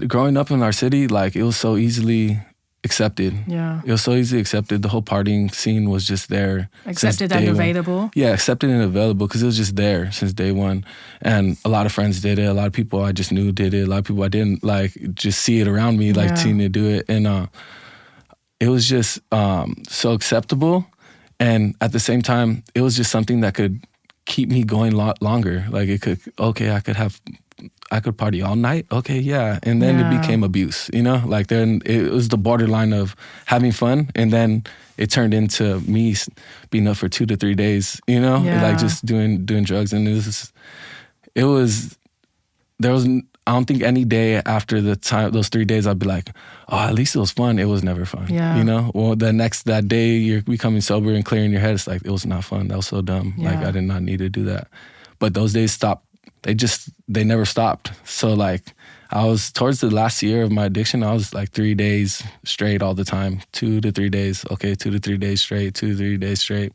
growing up in our city, like it was so easily accepted. Yeah. It was so easily accepted. The whole partying scene was just there. Accepted and available. Yeah, accepted and available because it was just there since day one. And a lot of friends did it. A lot of people I just knew did it. A lot of people I didn't like just see it around me, like seeing it do it. And it was just so acceptable. And at the same time, it was just something that could keep me going a lot longer. Like it could, I could party all night. Okay, yeah. And then it became abuse, you know? Like then it was the borderline of having fun, and then it turned into me being up for 2 to 3 days, you know? Like just doing drugs. And I don't think any day after those 3 days I'd be like, oh, at least it was fun. It was never fun, you know? Well, that day you're becoming sober and clearing your head. It's like, it was not fun. That was so dumb. Like I did not need to do that. But those days stopped. They never stopped. So like I was towards the last year of my addiction, I was like 3 days straight all the time, 2 to 3 days. Okay, 2 to 3 days straight, 2 to 3 days straight.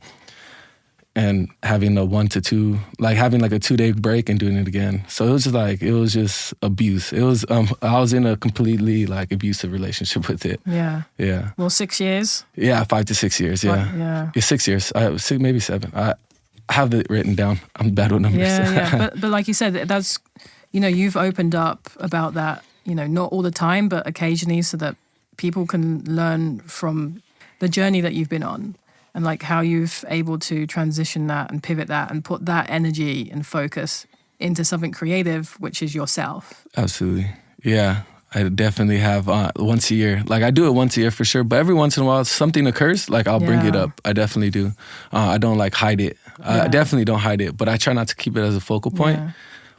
And having a 1 to 2, like having like a 2-day break and doing it again. So it was just abuse. It was, I was in a completely like abusive relationship with it. Yeah. Yeah. Well, 6 years? Yeah, 5 to 6 years, yeah. 6 years, maybe 7. I have it written down. I'm bad with numbers. Yeah. But like you said, that's, you know, you've opened up about that, you know, not all the time, but occasionally, so that people can learn from the journey that you've been on, and like how you've able to transition that and pivot that and put that energy and focus into something creative, which is yourself. Absolutely. Yeah. I definitely have once a year. Like I do it once a year for sure, but every once in a while something occurs, like I'll bring it up. I definitely do. I don't like hide it. I definitely don't hide it, but I try not to keep it as a focal point. Yeah.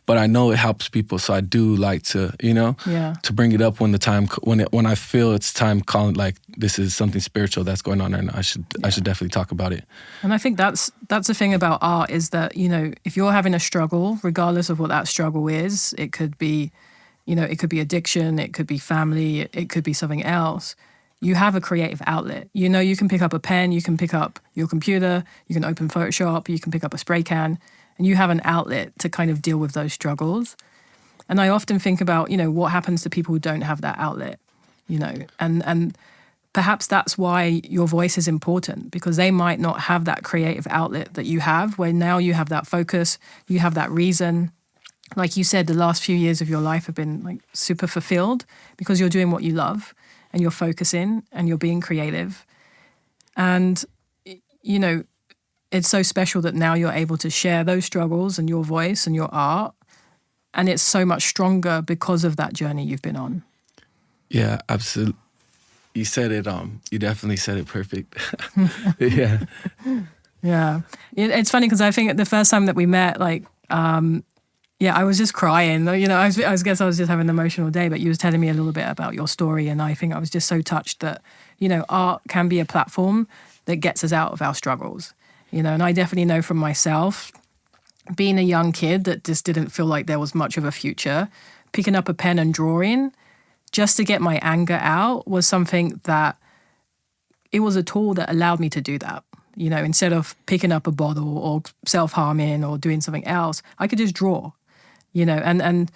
But I know it helps people, so I do like to, you know, to bring it up when I feel it's time calling, like this is something spiritual that's going on, and I should definitely talk about it. And I think that's the thing about art, is that, you know, if you're having a struggle, regardless of what that struggle is, it could be, you know, it could be addiction, it could be family, it could be something else. You have a creative outlet. You know, you can pick up a pen, you can pick up your computer, you can open Photoshop, you can pick up a spray can, and you have an outlet to kind of deal with those struggles. And I often think about, you know, what happens to people who don't have that outlet, you know, and perhaps that's why your voice is important, because they might not have that creative outlet that you have, where now you have that focus, you have that reason. Like you said, the last few years of your life have been like super fulfilled because you're doing what you love and you're focusing and you're being creative. And, you know, it's so special that now you're able to share those struggles and your voice and your art. And it's so much stronger because of that journey you've been on. Yeah, absolutely. You said it, you definitely said it perfect. Yeah. Yeah. It's funny because I think the first time that we met, like, I was just crying. You know, I guess I was just having an emotional day, but you was telling me a little bit about your story, and I think I was just so touched that, you know, art can be a platform that gets us out of our struggles, you know. And I definitely know from myself, being a young kid that just didn't feel like there was much of a future, picking up a pen and drawing just to get my anger out was something that, it was a tool that allowed me to do that. You know, instead of picking up a bottle or self-harming or doing something else, I could just draw, you know, and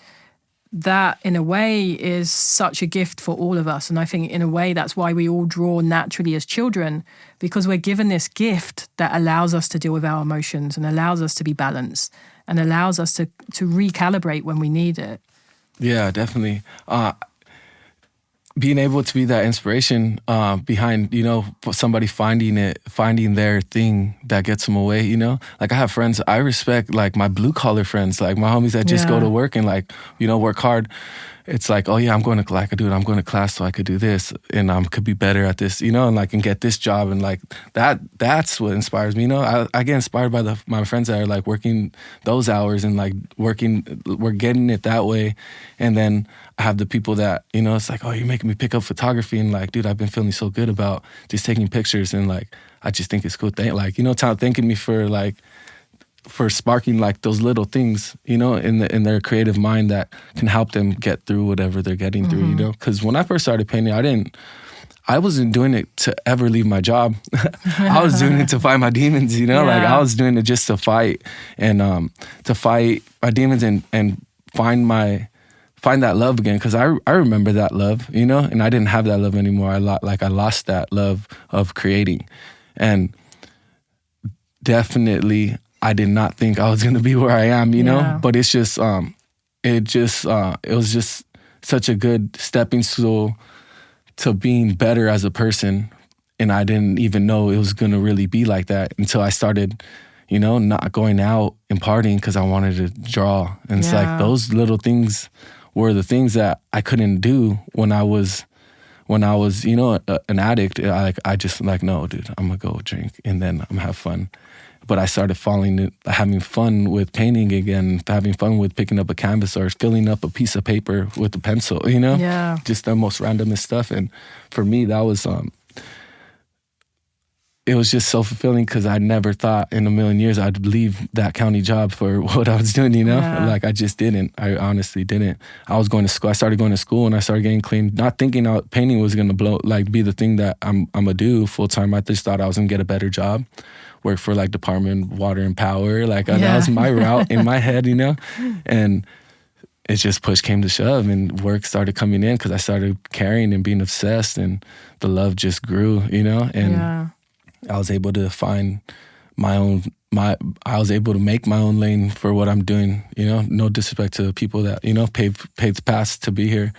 that in a way is such a gift for all of us. And I think in a way that's why we all draw naturally as children, because we're given this gift that allows us to deal with our emotions and allows us to be balanced and allows us to recalibrate when we need it. Yeah, definitely. Being able to be that inspiration behind, you know, somebody finding their thing that gets them away, you know? Like I have friends, I respect like my blue collar friends, like my homies that just go to work and like, you know, work hard. It's like, oh yeah, I'm going to class so I could do this and could be better at this, you know, and like, and get this job. And like that's what inspires me, you know? I get inspired by my friends that are like working those hours and like we're getting it that way. And then I have the people that, you know, it's like, oh, you're making me pick up photography. And like, dude, I've been feeling so good about just taking pictures. And like, I just think it's cool. Like, you know, thanking me for sparking like those little things, you know, in their creative mind that can help them get through whatever they're getting through, you know? Because when I first started painting, I wasn't doing it to ever leave my job. I was doing it to fight my demons, you know? Like I was doing it just to fight and to fight my demons and find find that love again, because I remember that love, you know, and I didn't have that love anymore. I lost that love of creating, and definitely I did not think I was gonna be where I am, you know. But it's just it was just such a good stepping stool to being better as a person, and I didn't even know it was gonna really be like that until I started, you know, not going out and partying because I wanted to draw, and it's like those little things were the things that I couldn't do when I was, you know, an addict. I just like, no, dude, I'm gonna go drink and then I'm gonna have fun. But I started having fun with painting again, having fun with picking up a canvas or filling up a piece of paper with a pencil, you know? Yeah. Just the most randomest stuff. And for me, that was, it was just so fulfilling because I never thought in a million years I'd leave that county job for what I was doing, you know? Yeah. Like, I just didn't. I honestly didn't. I was going to school. I started going to school and I started getting clean, not thinking painting was going to be the thing that I'm going to do full time. I just thought I was going to get a better job, work for like Department of Water and Power. Like, that was my route in my head, you know? And it just push came to shove and work started coming in because I started caring and being obsessed, and the love just grew, you know? And I was able to find I was able to make my own lane for what I'm doing, you know? No disrespect to people that, you know, paved the path to be here.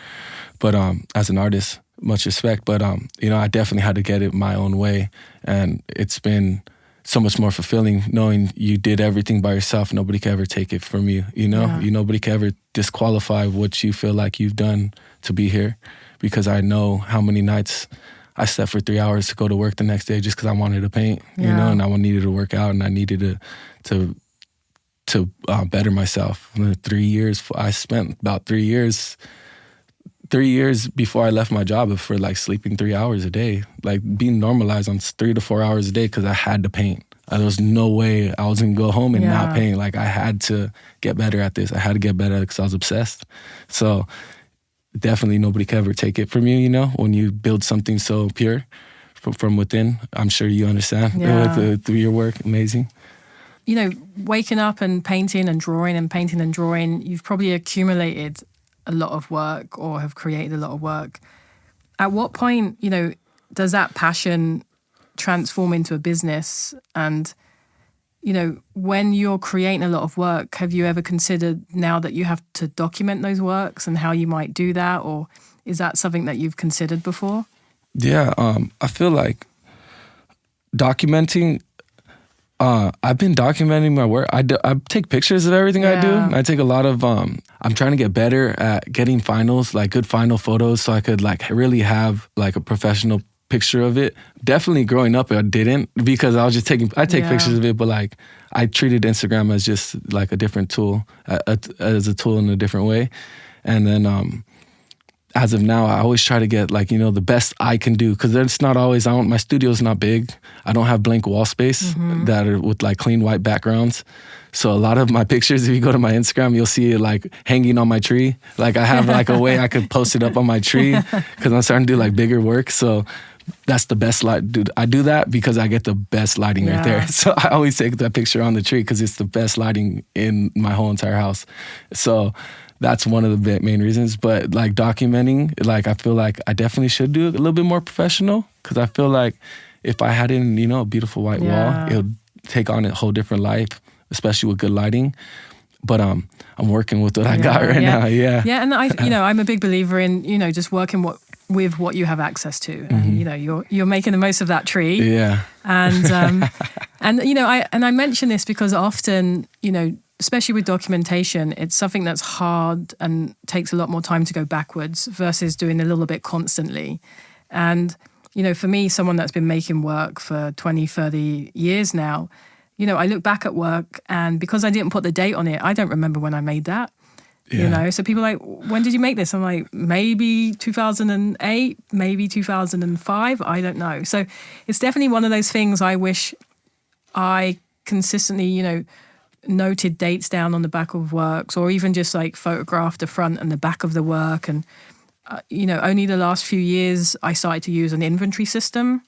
But as an artist, much respect. But, you know, I definitely had to get it my own way. And it's been so much more fulfilling knowing you did everything by yourself. Nobody can ever take it from you, you know? Nobody can ever disqualify what you feel like you've done to be here, because I know how many nights I slept for 3 hours to go to work the next day just because I wanted to paint, you know, and I needed to work out and I needed to better myself. In the 3 years, I spent about 3 years before I left my job for like sleeping 3 hours a day, like being normalized on 3 to 4 hours a day because I had to paint. There was no way I was going to go home and not paint. Like, I had to get better at this. I had to get better at it because I was obsessed. So definitely nobody can ever take it from you, you know, when you build something so pure from within. I'm sure you understand through your work. Amazing. You know, waking up and painting and drawing and painting and drawing, you've probably accumulated a lot of work or have created a lot of work. At what point, you know, does that passion transform into a business? And, you know, when you're creating a lot of work, have you ever considered now that you have to document those works and how you might do that? Or is that something that you've considered before? Yeah, I feel like documenting, I've been documenting my work. I take pictures of everything I do. And I take a lot of, I'm trying to get better at getting finals, like good final photos, so I could like really have like a professional picture of it. Definitely growing up, I didn't, because I was just I take pictures of it, but like I treated Instagram as just like a different tool, as a tool in a different way. And then as of now, I always try to get like, you know, the best I can do, because it's not always, my studio's not big. I don't have blank wall space that are with like clean white backgrounds. So a lot of my pictures, if you go to my Instagram, you'll see it like hanging on my tree. Like I have like a way I could post it up on my tree, because I'm starting to do like bigger work. So that's the best light. Dude, I do that because I get the best lighting right there. So I always take that picture on the tree because it's the best lighting in my whole entire house. So that's one of the main reasons. But like documenting, like I feel like I definitely should do it a little bit more professional, because I feel like if I had it in, you know, a beautiful white wall, it would take on a whole different life, especially with good lighting. But I'm working with what I got right now. Yeah, and I'm a big believer in, you know, just working with what you have access to, and you know, you're making the most of that tree. Yeah, and and you know, I mention this because often, you know, especially with documentation, it's something that's hard and takes a lot more time to go backwards versus doing a little bit constantly. And you know, for me, someone that's been making work for 20, 30 years now, you know, I look back at work, and because I didn't put the date on it, I don't remember when I made that. You know, so people are like, when did you make this? I'm like, maybe 2008, maybe 2005. I don't know. So it's definitely one of those things I wish I consistently, you know, noted dates down on the back of works, or even just like photographed the front and the back of the work. And, you know, only the last few years I started to use an inventory system.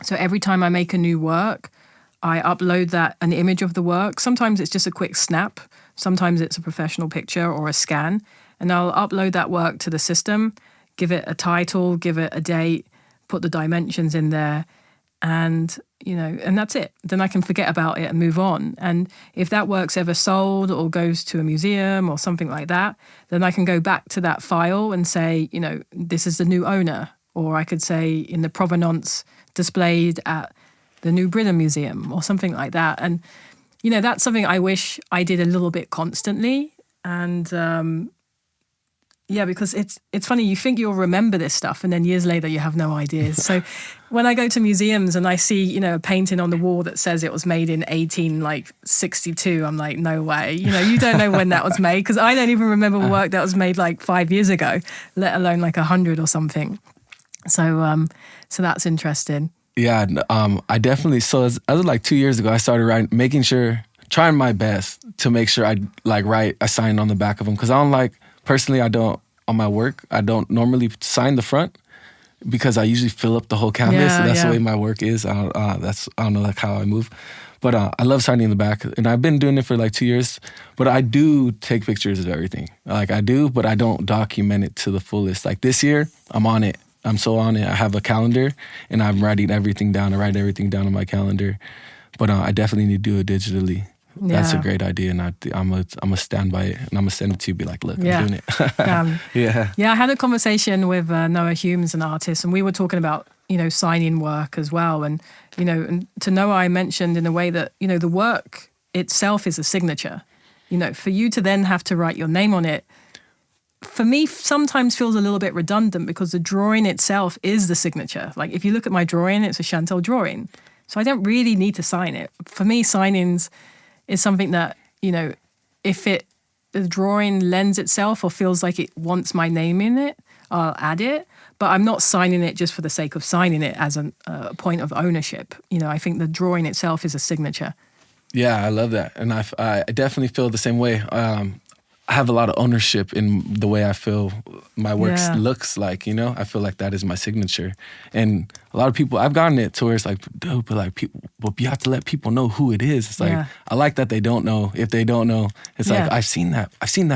So every time I make a new work, I upload an image of the work. Sometimes it's just a quick snap. Sometimes it's a professional picture or a scan. and I'll upload that work to the system, give it a title, give it a date, put the dimensions in there, and and that's it. Then I can forget about it and move on. And if that work's ever sold or goes to a museum or something like that, then I can go back to that file and say, this is the new owner. Or I could say in the provenance displayed at the New Britain Museum or something like that. And, that's something I wish I did a little bit constantly. And because it's funny, you think you'll remember this stuff and then years later you have no ideas. So when I go to museums and I see, a painting on the wall that says it was made in 1862, I'm like, no way. You don't know when that was made, because I don't even remember work that was made like 5 years ago, let alone like 100 or something. So that's interesting. Yeah, I definitely, so as like 2 years ago, I started trying my best to make sure I like write a sign on the back of them, because personally, on my work, I don't normally sign the front because I usually fill up the whole canvas. Yeah, that's the way my work is. I don't know like how I move. But I love signing in the back, and I've been doing it for like 2 years. But I do take pictures of everything. Like I do, but I don't document it to the fullest. Like this year, I'm on it. I'm so on it. I have a calendar, and I'm writing everything down. I write everything down on my calendar. But I definitely need to do it digitally. Yeah. That's a great idea, and I'm a stand by it, and I'm gonna send it to you. Be like, look, Yeah. I'm doing it. Yeah. I had a conversation with Noah Humes, an artist, and we were talking about signing work as well, and and to Noah, I mentioned in a way that the work itself is a signature. For you to then have to write your name on it, for me, sometimes feels a little bit redundant, because the drawing itself is the signature. Like if you look at my drawing, it's a Shantell drawing, so I don't really need to sign it. For me, signings is something that, if the drawing lends itself or feels like it wants my name in it, I'll add it. But I'm not signing it just for the sake of signing it as a point of ownership. I think the drawing itself is a signature. Yeah, I love that. And I definitely feel the same way. I have a lot of ownership in the way I feel my work looks like, I feel like that is my signature. And a lot of people, I've gotten it to where it's like, dude, but like people, but you have to let people know who it is. It's like, I like that they don't know. If they don't know, it's like, I've seen that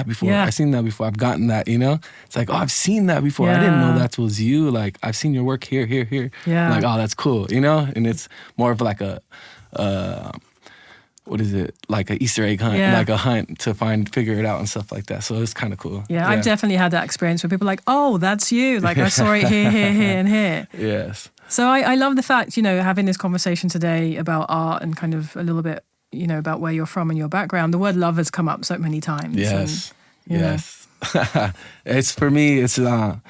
before. Yeah. I've seen that before. I've gotten that, It's like, oh, I've seen that before. I didn't know that was you. Like, I've seen your work here. Yeah. Like, oh, that's cool, And it's more of like a, what is it, like an Easter egg hunt, like a hunt to figure it out and stuff like that. So it's kind of cool. Yeah, I've definitely had that experience where people are like, oh, that's you. Like I saw it here, and here. Yes. So I love the fact, having this conversation today about art and kind of a little bit, about where you're from and your background. The word love has come up so many times. Yes. And, yes. It's for me, it's the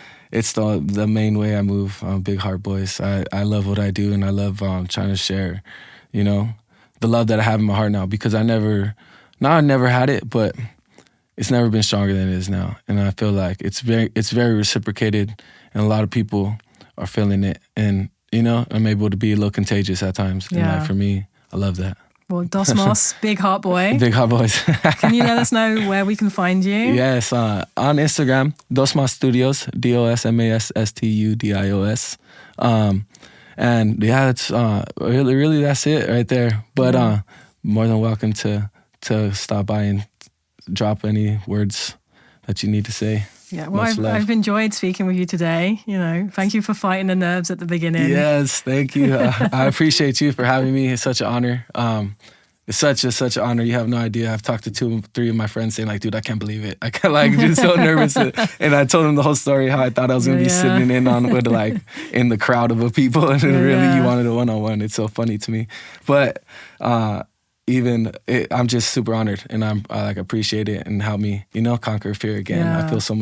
main way I move. Big heart boys. I love what I do, and I love trying to share, the love that I have in my heart now, because I never had it, but it's never been stronger than it is now. And I feel like it's very reciprocated, and a lot of people are feeling it. And, I'm able to be a little contagious at times. Yeah. And like, for me, I love that. Well, Dosmos, Big Heart Boy. Big Heart Boys. Can you let us know where we can find you? Yes, on Instagram, Dosmas Studios, DOSMASSTUDIOS. And yeah, it's really that's it right there. But more than welcome to stop by and drop any words that you need to say. Yeah, well, I've enjoyed speaking with you today. Thank you for fighting the nerves at the beginning. Yes, thank you. I appreciate you for having me. It's such an honor. It's such an honor. You have no idea. I've talked to 3 of my friends saying like, dude, I can't believe it. I can't, like, just so nervous. And I told them the whole story, how I thought I was going to be sitting in the crowd of people. And then really you wanted a one-on-one. It's so funny to me. But I'm just super honored, and I appreciate it, and help me, conquer fear again. I feel so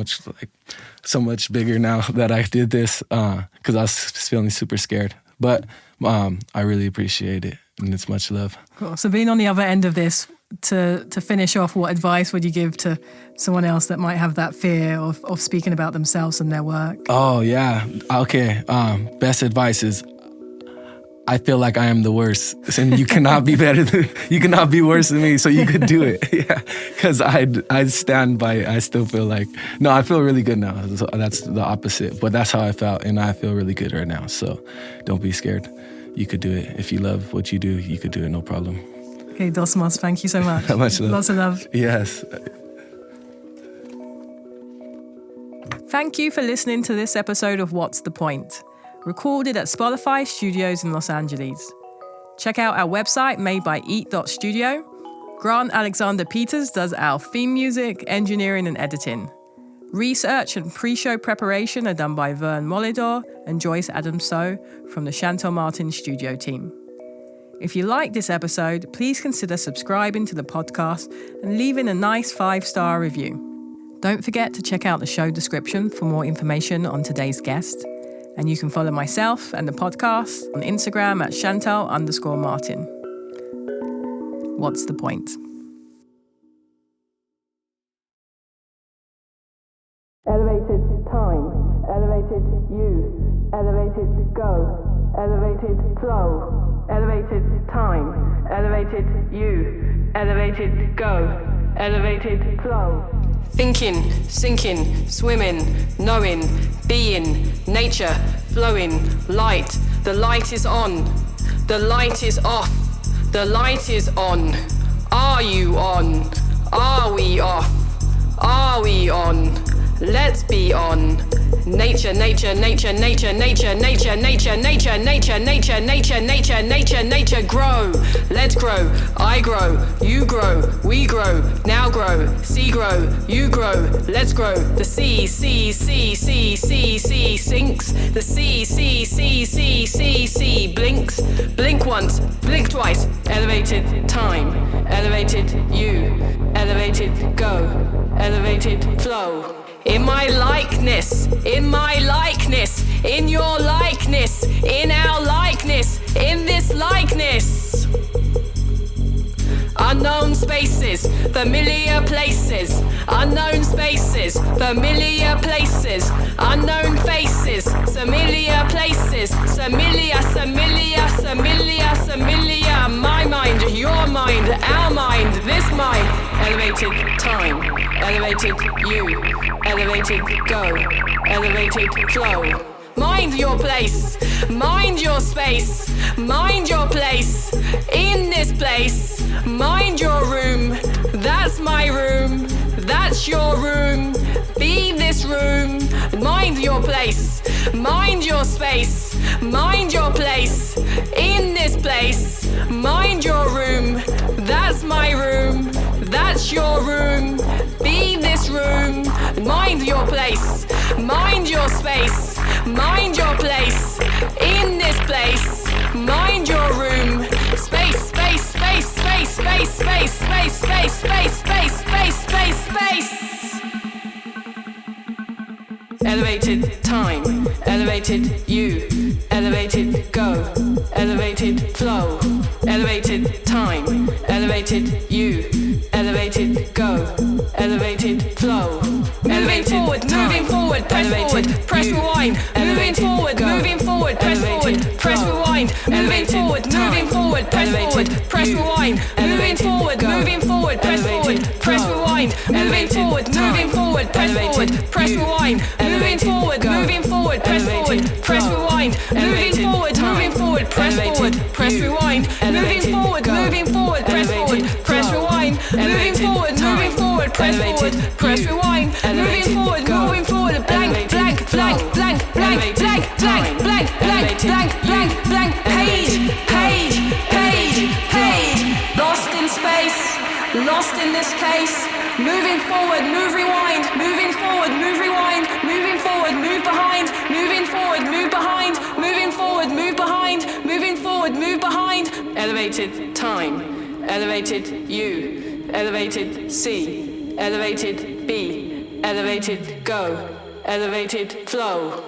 much bigger now that I did this, because I was feeling super scared. But I really appreciate it, and it's much love. Cool. So being on the other end of this, to finish off, what advice would you give to someone else that might have that fear of speaking about themselves and their work? Oh, yeah. Okay. Best advice is, I feel like I am the worst, and you cannot be you cannot be worse than me, so you could do it. Yeah, because I stand by it. I still feel like, no, I feel really good now. That's the opposite, but that's how I felt, and I feel really good right now. So don't be scared. You could do it. If you love what you do, you could do it, no problem. Okay, Dosmos, thank you so much. Much love. Lots of love. Yes. Thank you for listening to this episode of What's the Point, recorded at Spotify Studios in Los Angeles. Check out our website made by Eat.studio. Grant Alexander Peters does our theme music, engineering and editing. Research and pre-show preparation are done by Vern Molidor and Joyce Adams-So from the Shantell Martin studio team. If you like this episode, please consider subscribing to the podcast and leaving a nice 5-star review. Don't forget to check out the show description for more information on today's guest. And you can follow myself and the podcast on Instagram at Shantell_Martin. What's the point? Elevated time, elevated you, elevated go, elevated flow, elevated time, elevated you, elevated go, elevated flow. Thinking, sinking, swimming, knowing, being, nature, flowing, light. The light is on, the light is off, the light is on. Are you on? Are we off? Are we on? Let's be on. Nature, nature, nature, nature, nature, nature, nature, nature, nature, nature, nature, nature, nature, nature, grow. Let's grow. I grow. You grow. We grow. Now grow. Sea grow. You grow. Let's grow. The sea sinks. The sea blinks. Blink once. Blink twice. Elevated time. Elevated you. Elevated go. Elevated flow. In my likeness, in your likeness, in our likeness, in this likeness. Unknown spaces, familiar places, unknown spaces, familiar places, unknown faces, familiar places, familiar, my mind, your mind, our mind, this mind. Elevated time, elevated you, elevated go, elevated flow. Mind your place, mind your space, mind your place, in this place. Mind your room, that's my room, that's your room. Be this room, mind your place, mind your space, mind your place, in this place. Mind your room, that's my room, that's your room. Be this room, mind your place, mind your space, mind your place, in this place. Mind your room, space, space, space, space, space, space, space, space, space, space, space, space, space. Elevated time, elevated you, elevated go, elevated flow. Elevated time, elevated you, elevated go, elevated flow. Moving forward, press forward, press rewind. Moving forward, press forward, press rewind. Moving forward, press forward, press rewind. Moving forward, press forward, press rewind. Moving forward, press forward, press rewind. Moving forward, press forward, press rewind. Moving forward, press forward, press rewind. Moving forward, press forward, press rewind. Moving forward, press forward, press rewind. Moving forward, blank, blank, blank, blank, blank, blank, blank, blank, blank, blank, blank, blank, page, page, page, page. Lost in space, lost in this case. Moving forward, move rewind. Moving forward, move rewind. Moving forward, move behind. Moving forward, move behind. Moving forward, move behind. Moving forward, move behind. Elevated time, elevated you, elevated C, elevated B, elevated go, elevated flow.